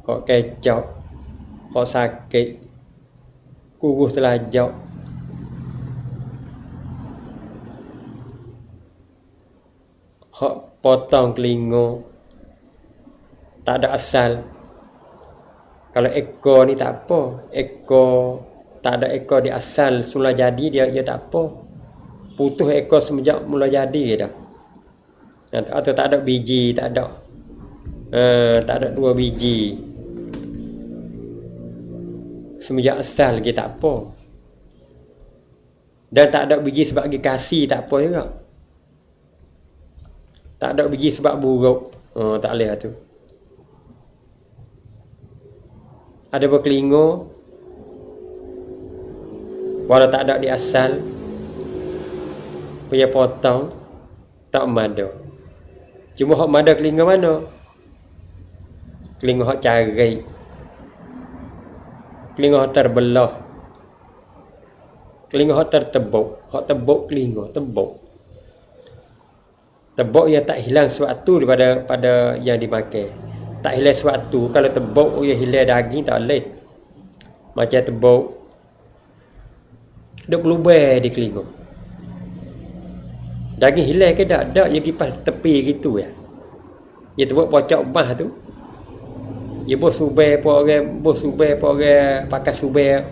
A: hok kecap, hok sakit, kurus telajak, hok potong telinga, tak ada asal. Kalau ekor ni tak apa, ekor tak ada ekor di asal semula jadi, dia tak apa. Putus ekor semenjak mula jadi dah. Atau tak ada biji, tak ada. Tak ada 2 biji. Semenjak asal lagi tak apa. Dan tak ada biji sebab lagi kasih, tak apa juga. Tak ada biji sebab buruk. Tak boleh tu. Ada berkelingo, walau tak ada di asal, punya potong, tak mada. Cuma hak mada kelinga mana? Kelinga hak carai, kelinga hak terbelah, kelinga hak tertebuk. Hak tebuk kelinga, tebuk. Tebuk yang tak hilang sesuatu daripada yang dimakan. Tak hilang sesuatu. Kalau tebuk yang hilang daging tak boleh. Macam tebuk duk berlubang di kelinga. Daging hilang ke tak? Tak, dia kipas tepi gitu ya. Dia tebuk pocok bah tu. Dia bos subai apa orang pakai subai.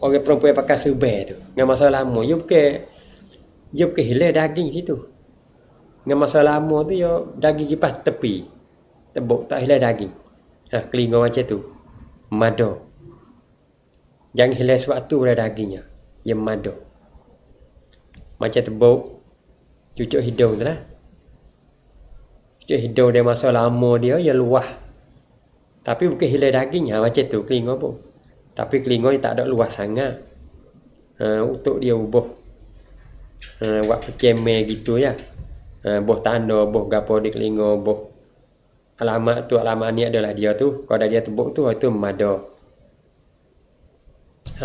A: Orang perempuan pakai subai tu. Dengan masa lama dia bukan hilang daging situ. Dengan masa lama tu dia daging kipas tepi. Tebuk tak hilang daging. Kelinga macam tu. Mada. Jangan hilang sesuatu pada dagingnya. Yang mada. Macam tebuk cucuk hidung tu lah. Cucuk hidung dia masa lama dia luah. Tapi bukan hilang dagingnya. Macam tu kelinga pun. Tapi kelinga dia tak ada luah sangat. Untuk dia ubah. Buat pecemeh gitu ya. Boh tanda, boh gapo di kelinga, boh alamat tu, alamat ni adalah dia tu. Kalau dah dia tebuk tu, itu mada.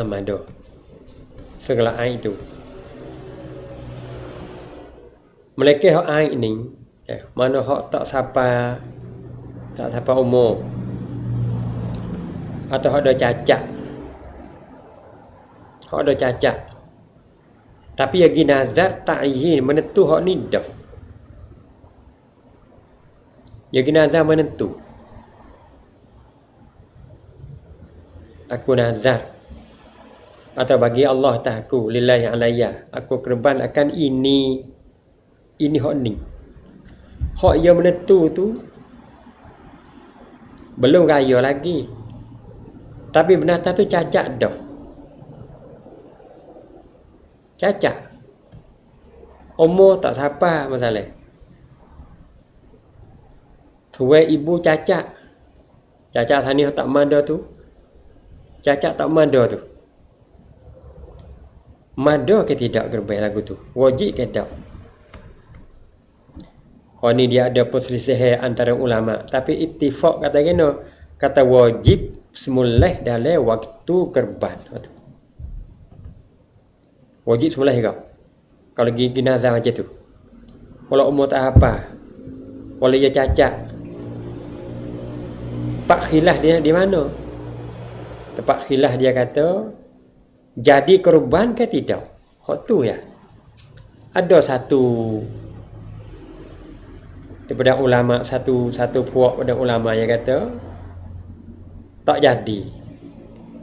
A: Mada. Segala air tu. Mereka hak air ni, mana hak tak sampai umur. Atau hak ada cacat. Hak ada cacat. Tapi yang nazar ta'yin menentu hak ni dah. Yang nazar menentu. Aku nazar. Atau bagi Allah tahku lillahi alayya. Aku korban akan ini hak ni. Hak yang menentu tu belum raya lagi. Tapi binatang tu cacat dah. Cacat. Umur tak siapa masalah. Tuai ibu cacat. Cacat sana tak manda tu. Cacat tak manda tu. Mada ke tidak gerbai lagu tu? Wajib ke tak? Kalau ni dia ada perselisihan antara ulama, tapi ittifaq kata kena, kata wajib semula dalam waktu gerban. Wajib semula ke? Kalau pergi jenazah macam tu. Kalau umur tak apa, kalau dia cacat, tempat khilaf dia di mana? Tempat khilaf dia kata jadi korban ke tidak? Hak tu ya. Ada satu daripada ulama, satu puak pada ulama yang kata tak jadi.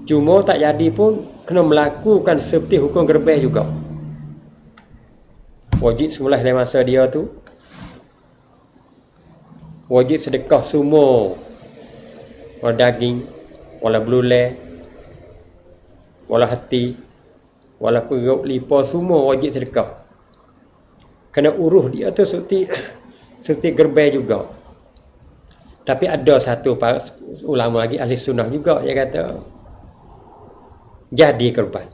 A: Cuma tak jadi pun kena melakukan seperti hukum gerbeh juga. Wajib semula dalam masa dia tu. Wajib sedekah semua. Wala daging, wala belulai, wala hati, wala perut, lipa, semua wajib sedekah. Kena uruh dia tu seperti gerbeh juga. Tapi ada satu ulama lagi ahli sunnah juga yang kata jadi korban.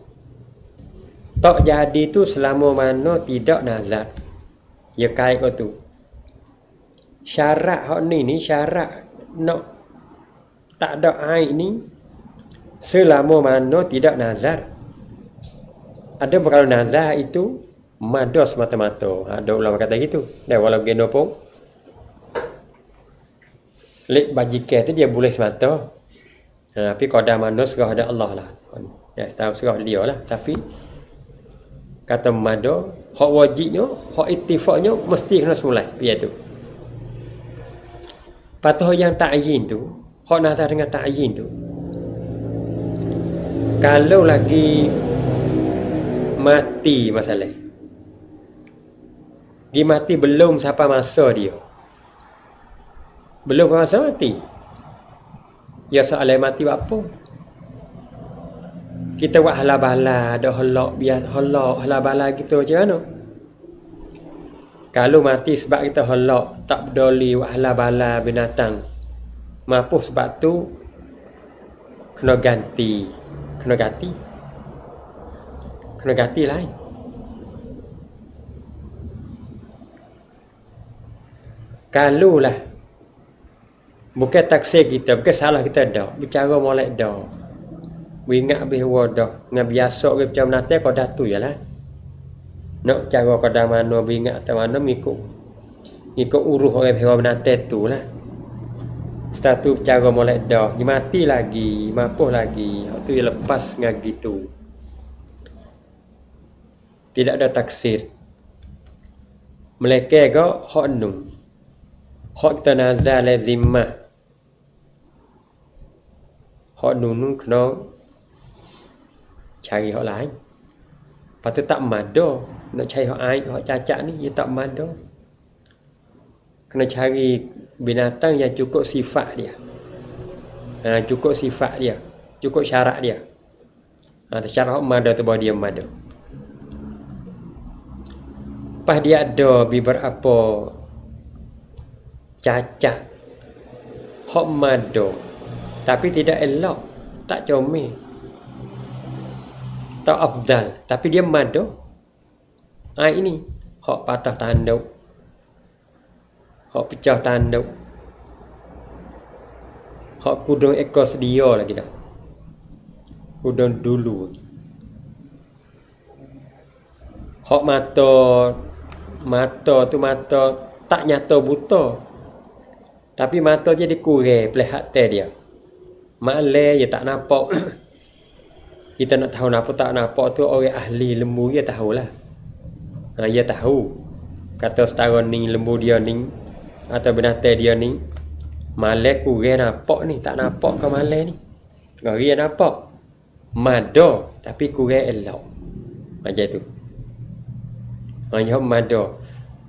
A: Tak jadi tu selama mana tidak nazar. Ya kait kau tu. Syarat hak ni syarat nak tak ada air ni selama mana tidak nazar. Ada kalau nazar itu mada semata-mata. Ada ulama kata gitu. Dan walau geno pun lek bajikan tu dia boleh semata. Tapi qadar mana serah ada Allah lah. Ya, tahu serah dia lah. Tapi kata mada, hak wajibnya, hak ittifaqnya mesti kena semulai. Iaitu patah yang ta'yin tu, hak nazar dengan ta'yin tu, kalau lagi mati masalah, dia mati belum sampai masa dia, belum masa mati, ya soalan mati apa? Kita buat hala-bala, ada halak biar halak hala-bala gitu macam mana? Kalau mati sebab kita halak, tak peduli buat hala-bala binatang, mampu sebab tu kena ganti lain. Kalau lah bukan taksir kita, bukan salah kita dah, bicara molek dah. Ingat habis wadah, dengan biasa ke macam nanti kau dah tu jelah. Nak cara kau dah mana, ingat atau mana ikut uruh orang hewan nanti tu lah. Setelah tu cara molek dah, dia mati lagi, mampu lagi. Waktu dia lepas dengan gitu. Tidak ada taksir. Melekeh ke hak nun. Hak kita nazar lazimah. Hak nun kena cari hak lain. Lepas tu tak mada. Nak cari hak air, hak cacat ni, dia tak mada. Kena cari binatang yang cukup sifat dia. Cukup sifat dia. Cukup syarat dia. Syarat hak mada tu bahawa dia mada. Lepas dia ada beberapa cacat. Hak mada. Tapi tidak elok. Tak comel. Tak afdal, tapi dia mada. Ini hak patah tanduk, hak pecah tanduk, hak kudung ekor sedia lagi dah, kudung dulu. Hak mata tu mata tak nyata buta, tapi mata dia dikurang pelihat dia. Malai dia tak nampak. Kita nak tahu apa tak nampak tu orang ahli lembu dia tahulah. Dia tahu. Kata setara ni lembu dia ni atau binatang dia ni malai kurang nampak ni, tak nampak ke malai ni. Dia nampak. Mada tapi kurang elok. Macam tu. Hanya mada.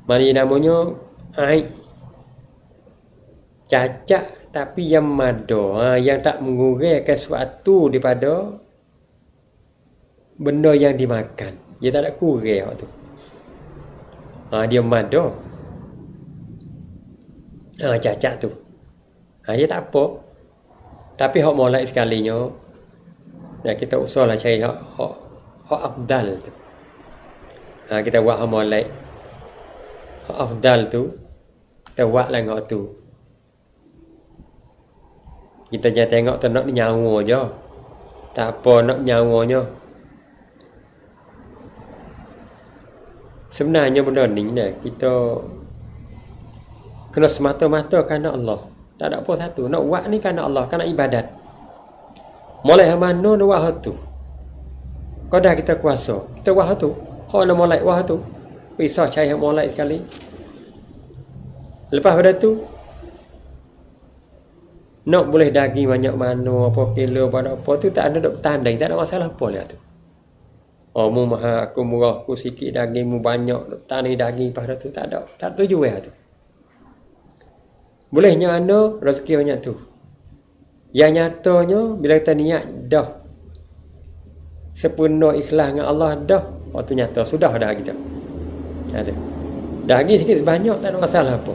A: Mari namanya cacat tapi yang mada, yang tak mengurangkan sesuatu daripada benda yang dimakan. Dia tak ada kurang waktu tu. Dia mada. Cacat tu. Dia tak apa. Tapi hak molek sekalinya. Kita usahlah cari hak hak afdal tu. Kita buat molek hak afdal tu, kita buat lah hak tu. Kita jangan tengok tu nak nyawa je. Tak apa nak nyawanya. Sebenarnya benda ni kita kena semata-mata kerana Allah. Tak ada apa satu. Nak buat ni kerana Allah, kerana ibadat. Mulai mana nak buat tu? Kau dah kita kuasa. Kita buat tu. Kau nak mulai buat tu. Bisa cari mulai sekali. Lepas pada tu, nak boleh daging banyak mana, apa kilo, apa tu tak ada dok tandai, tak ada masalah apa lah tu. Oh, mu mahal, aku murah, aku sikit daging, mu banyak, dok tandai daging pada tu tak ada. Tak tuju tu. Bolehnya anda rezeki banyak tu. Yang nyatanya bila kita niat dah sepenuh ikhlas dengan Allah dah, waktu nyata sudah dah kita. Ada. Daging sikit banyak tak ada masalah apa.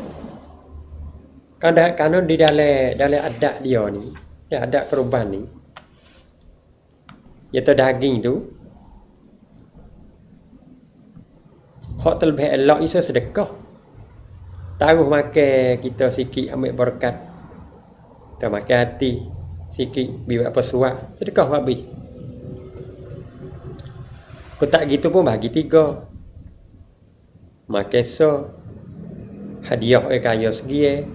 A: Kerana di dalam adat dia ni, adat korban ni, iaitu daging tu, hak terlebih elok itu sedekah. Taruh makan kita sikit ambil berkat. Kita makan hati sikit biar apa suat, sedekah habis. Kau tak gitu pun bagi 3. Makan so hadiah kaya segi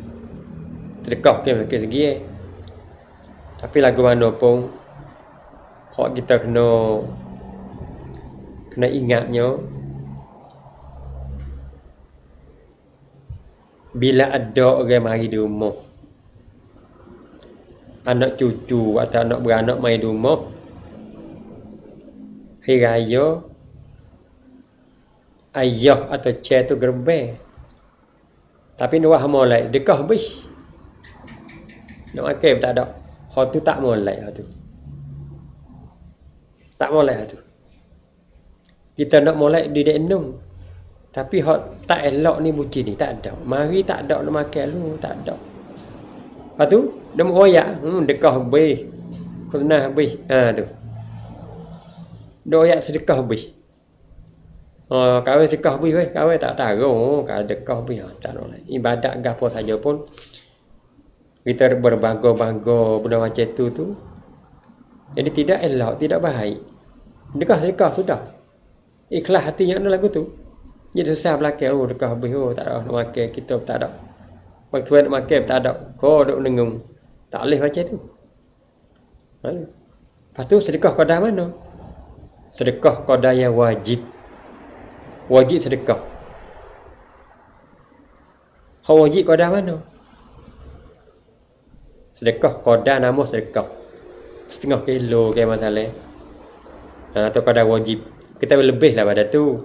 A: sedekah ke makan segi. Tapi lagu mana pun hak kita kena ingatnya bila ada orang mari di rumah, anak cucu atau anak beranak mari di rumah, hari raya ayah atau cik tu gerbang. Tapi nak mulai dekah habis. Nak makan tak ada. Hak tu tak mulai hak tu. Tak mulai hak tu. Kita nak mulai di denung. Tapi hak tak elok ni buci ni tak ada. Mari tak ada nak makan lu, tak ada. Lepas tu dia mengoyak, dekah habis. Kena habis. Tu. Doyak sedekah habis. Kawin sedekah habis weh, kawin tak taruh, kawin sedekah habis tak boleh. Ibadat gapo saja pun kita berbangga-bangga benda macam tu. Jadi tidak elok, tidak baik. Sedekah sudah. Ikhlas hati yang lagu tu. Jadi susah belakang, dekah habis, tak ada nak makan, kita tak ada. Waktu nak makan tak ada. Kau duk nengung. Tak boleh macam tu. Lepas tu sedekah qada mana? Sedekah qada yang wajib. Wajib sedekah. Hak wajib qada mana? Sedekah qada nama sedekah. 1/2 kilo ke masalah. Atau qada wajib. Kita lebih lah pada tu.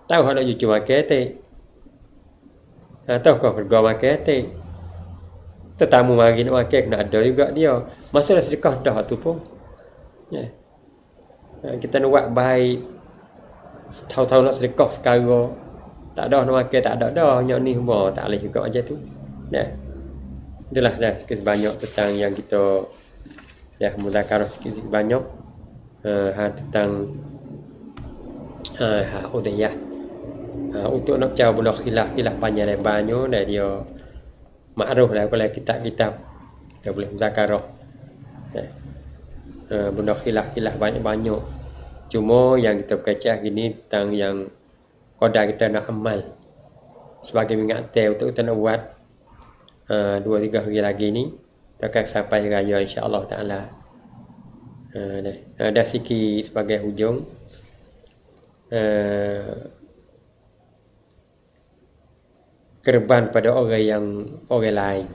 A: Tahu hak nak cucu makan tak? Tahu kau pergi makan tak? Tetamu mari nak makan kena ada juga dia. Masalah sedekah dah tu pun. Kita nak buat baik. Tahu-tahu nak sedekah sekarang. Tak ada nak makan, tak ada dah. Hanya ni semua tak boleh juga macam tu. Itulah dah sikit banyak tentang yang kita muzakarah sikit banyak. Tentang udhiyah. Untuk nak jawab benda khilaf panjang lebarnya dan dia makruf lah kalau kitab-kitab kita boleh muzakarah. Benda khilaf banyak-banyak. Cuma yang kita berkacau hari ni tentang yang qada kita nak amal sebagai mengatai untuk kita nak buat 2-3 hari lagi ni kita akan sampai raya insya-Allah taala. Dah sikit sebagai hujung. Korban pada orang lain.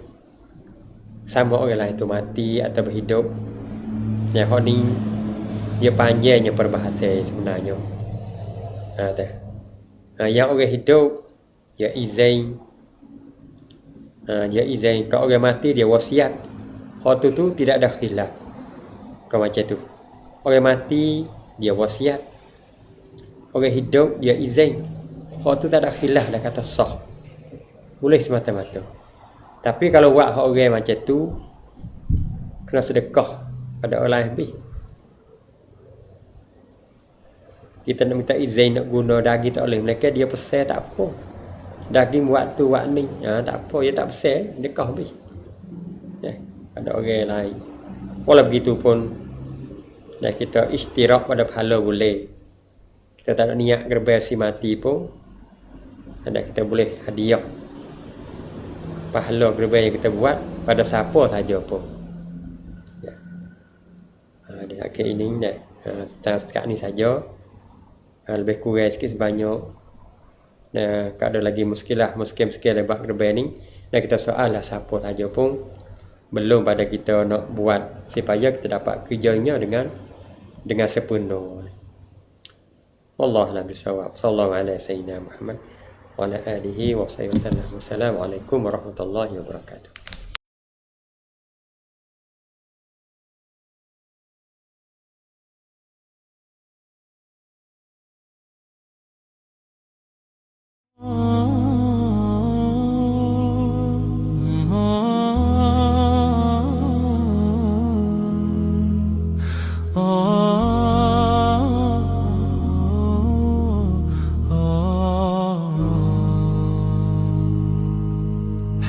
A: Sama orang lain tu mati atau berhidup. Yang ni dia panjangnya perbahasan sebenarnya. Yang orang hidup dia izin. Dia izin kalau orang mati dia wasiat. Hak tu tidak ada khilaf. Kau macam tu. Orang mati dia wasiat. Orang hidup dia izin. Hak tu tak ada khilaf dah kata sah. Boleh semata-mata. Tapi kalau buat hak orang macam tu kena sedekah pada orang lain lebih. kita nak minta izin nak guna daging tak boleh. Mereka dia pesan tak apa. Daging waktu ni, tak apa, dia tak pesan, dia kau habis. Ada orang lain. Walau begitu pun, kita istirahat pada pahala boleh. Kita tak nak niat gerbang si mati pun, kita boleh hadiah pahala gerbang yang kita buat pada siapa saja pun. Di akhir ini setakat ni saja. Lebih kurang sikit sebanyak. Kalau ada lagi muskilah lebat gerbang ni, dan kita soal lah siapa saja pun belum pada kita nak buat supaya kita dapat kerjanya dengan sepenuh. Wallahu a'lam bishawab. Sallallahu alaihi sayyidina Muhammad wa ala alihi wa sahbihi wasallam. Wassalamualaikum warahmatullahi wabarakatuh.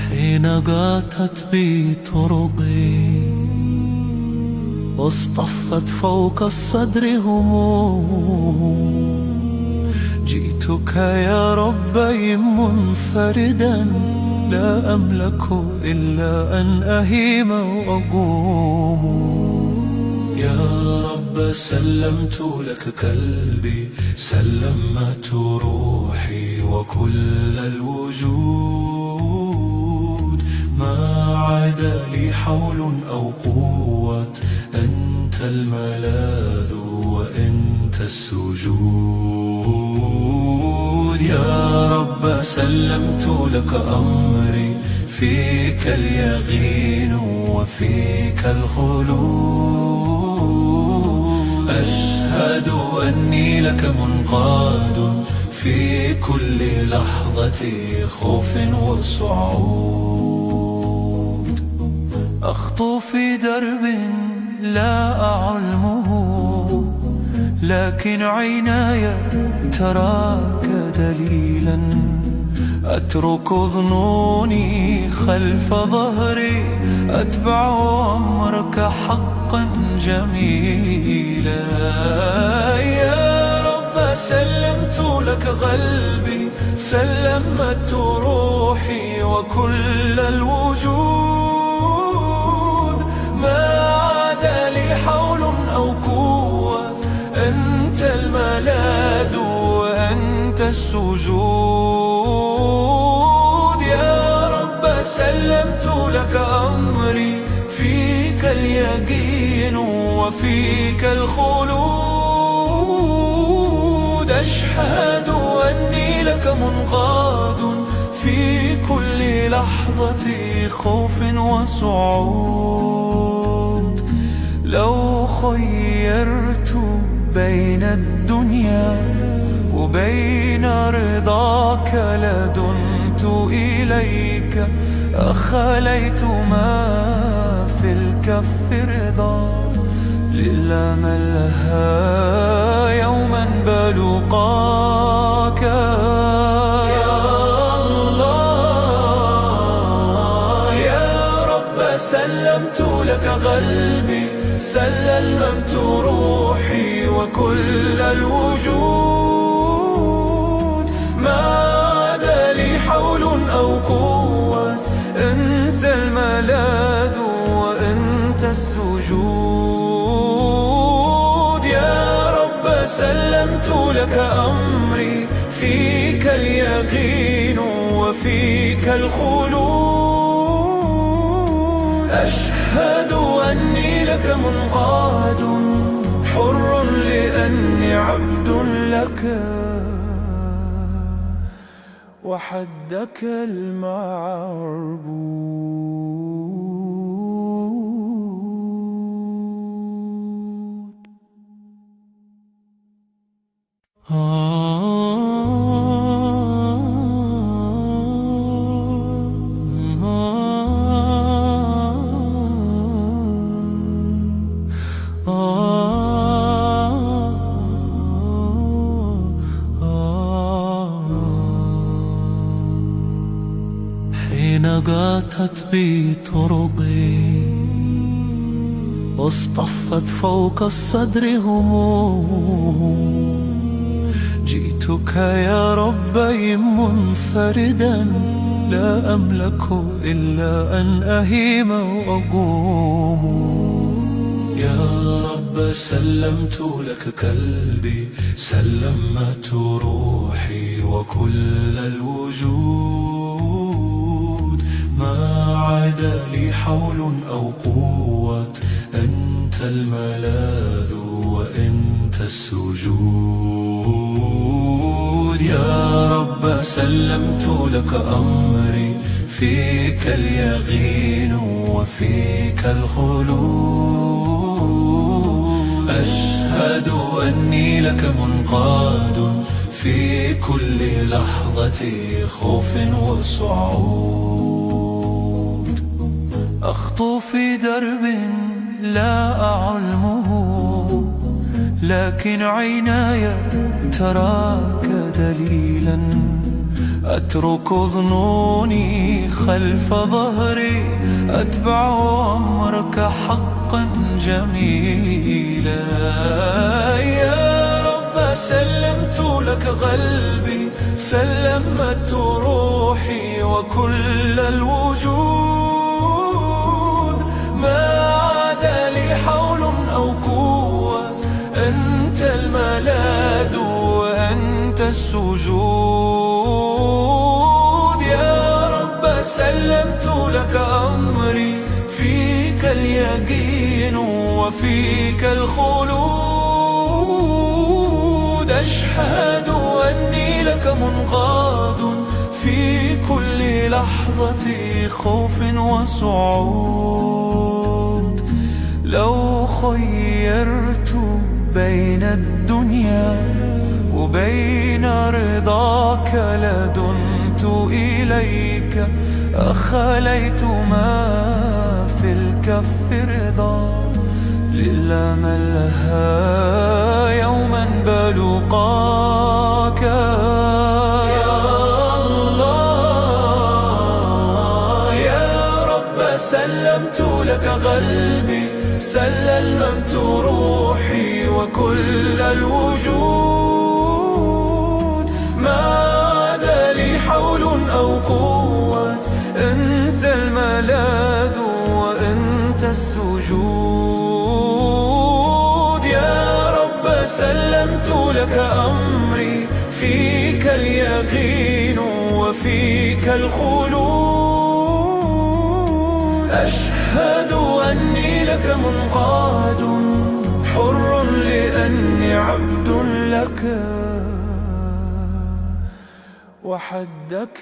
B: حين قاتت بي طرقي واصطفت فوق الصدر هموم، جئتك يا ربي منفردا لا أملك إلا أن أهيم وأقوم. يا رب سلمت لك قلبي، سلمت روحي وكل الوجود، ما عاد لي حول أو قوة، أنت الملاذ وأنت السجود. يا رب سلمت لك أمري، فيك اليقين وفيك الخلود، أشهد أني لك منقاد في كل لحظة خوف وصعود. أخطو في درب لا أعلمه، لكن عيناي تراك دليلا، أترك ظنوني خلف ظهري، أتبع أمرك حقا جميلا. يا رب سلمت لك قلبي، سلمت روحي وكل الوجود، ما عاد لي حول أو قوة، أنت الملاذ وأنت السجود. يا رب سلمت لك أمري، فيك اليقين وفيك الخلود، أشهد أني لك منقاد في كل لحظة خوف وصعود. لو خيرت بين الدنيا وبين رضاك لدنت إليك، أخليت ما في الكف رضا، لله من لها يوما بلقاك. يا الله يا رب سلمت لك قلبي، سلمت روحي وكل الوجود، ما عاد لي حول أو قوة، أنت الملاذ وأنت السجود. يا رب سلمت لك أمري، فيك اليقين وفيك الخلود، أشهد أني لك منقاد حر لأني عبد لك، وحدك المعبود. نغتت بي طرقي واصطفت فوق الصدر هموم. جئتك يا ربي منفردا لا أملك إلا أن أهيم وأقوم. يا رب سلمت لك قلبي، سلمت روحي وكل الوجود. ما عاد لي حول أو قوة، أنت الملاذ وأنت السجود. يا رب سلمت لك أمري، فيك اليقين وفيك الخلود. أشهد أني لك منقاد في كل لحظة خوف وصعود. أخطو في درب لا أعلمه، لكن عيناي تراك دليلا. أترك ظنوني خلف ظهري، أتبع أمرك حقا جميلا. يا رب سلمت لك قلبي، سلمت روحي وكل الوجود. ما عاد لي حول أو قوة، أنت الملاذ وأنت السجود. يا رب سلمت لك أمري، فيك اليقين وفيك الخلود. أشهد أني لك منقاد في كل لحظة خوف وصعود. لو خيرت بين الدنيا وبين رضاك لدنت إليك. أخليت ما في الكف رضا، لله من لها يوما بلقاك. يا الله يا رب سلمت لك قلبي، سلمت روحي وكل الوجود. ما عاد لي حول أو قوة، أنت الملاذ وأنت السجود. يا رب سلمت لك أمري، فيك اليقين وفيك الخلود. أشهد أني لك منقاد، حر لأني عبد لك، وحدك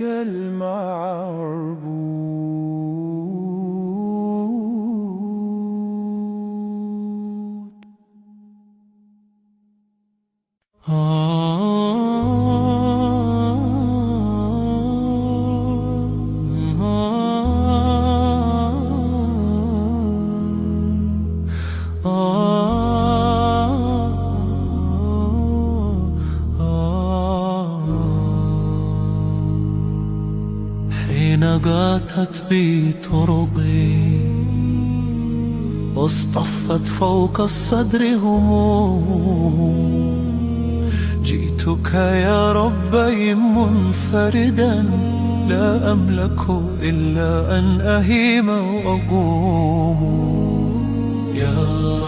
B: حين غاتت بي طرقي واصطفت فوق الصدر هموم. جئتك يا ربي منفردا لا أملك إلا أن أهيم وأقوم. يا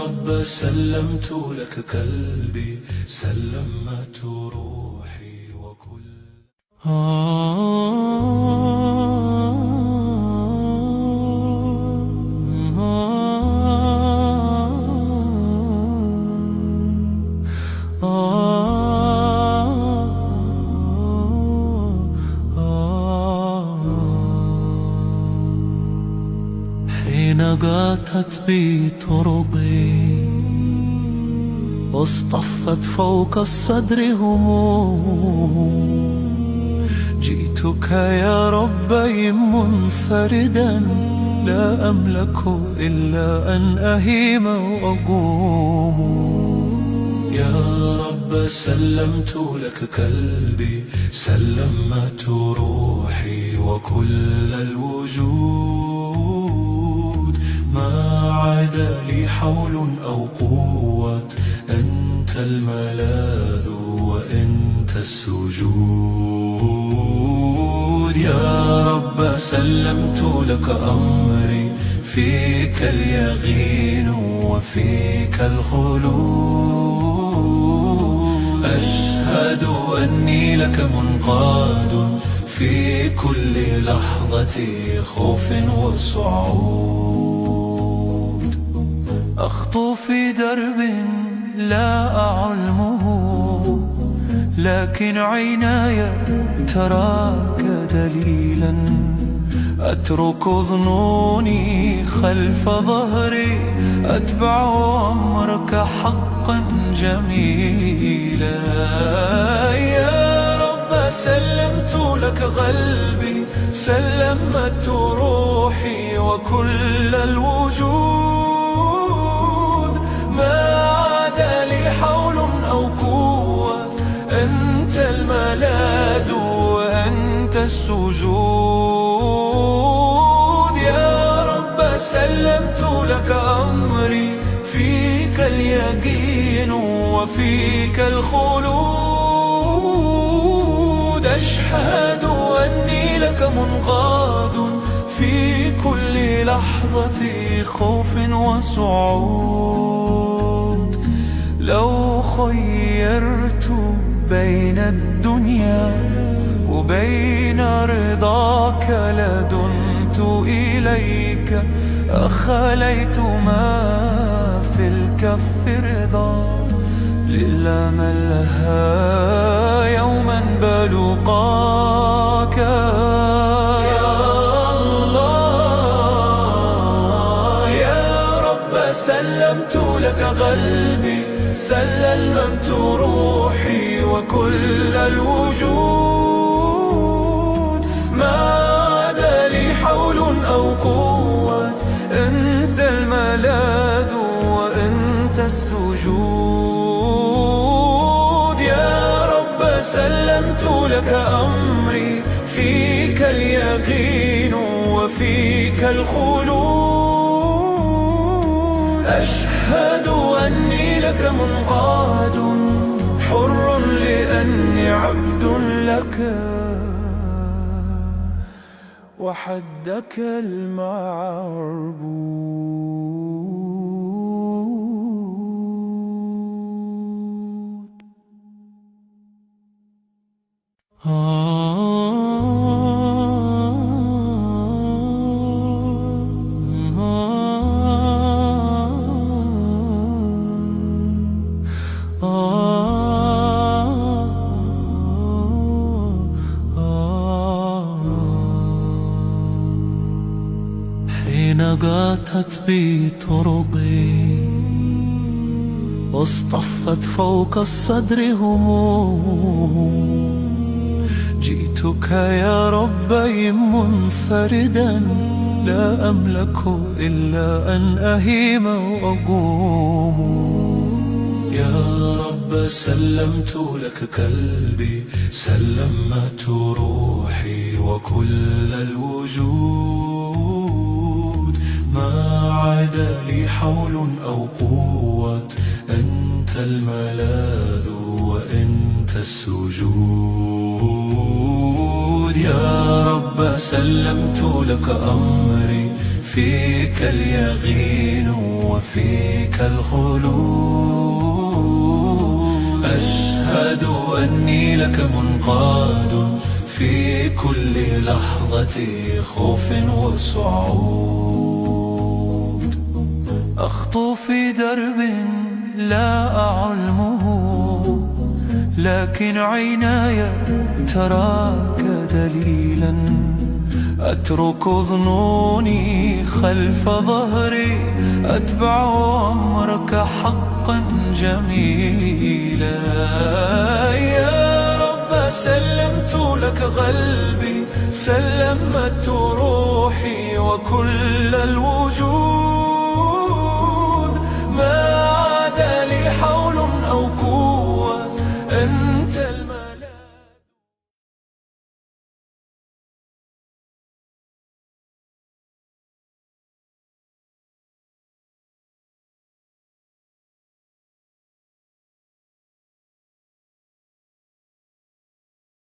B: رب سلمت لك قلبي، سلمت روحي وكل حين غاتت بي طرقي واصطفت فوق الصدر هموم. جئتك يا ربي منفردا لا أملك إلا أن أهيم وأقوم. يا رب سلمت لك قلبي، سلمت روحي وكل الوجود، ما عاد لي حول أو قوة، أنت الملاذ وأنت السجود. يا رب سلمت لك أمري، فيك اليقين وفيك الخلود، أشهد أني لك منقاد في كل لحظة خوف وصعود. أخطو في درب لا أعلمه، لكن عيناي تراك دليلا، أترك ظنوني خلف ظهري، أتبع أمرك حقا جميلا. يا رب سلمت لك قلبي، سلمت روحي وكل الوجود، ما عاد لي حول أو قوة، أنت الملاذ وأنت السجود. يا رب سلمت لك أمري، فيك اليقين وفيك الخلود، أشهد أني لك منقاد في كل لحظة خوف وصعود. لو خيرت بين الدنيا وبين رضاك لدنت إليك، أخليت ما في الكف رضا، لله من لها يوما بلقاك. يا الله يا رب سلمت لك قلبي، سلمت روحي وكل الوجود، ما عاد لي حول أو قوة، أنت الملاذ وأنت السجود. يا رب سلمت لك أمري، فيك اليقين وفيك الخلود، أشهد أني لك منقاد حر لأني عبد لك، وحدك المعبود. حين غاتت بي طرقي واصطفت فوق الصدر هموم، جئتك يا ربي منفردا، لا أملك إلا أن أهيم وأقوم. يا رب سلمت لك قلبي، سلمت روحي وكل الوجود، ما عاد لي حول أو قوة، أنت الملاذ وأنت السجود. يا رب سلمت لك أمري، فيك اليقين وفيك الخلود، أشهد أني لك منقاد في كل لحظة خوف وصعود. أخطو في درب لا أعلمه، لكن عيناي تراك دليلا، أترك ظنوني خلف ظهري، أتبع أمرك حقا جميلا. يا رب سلمت لك قلبي، سلمت روحي وكل الوجود،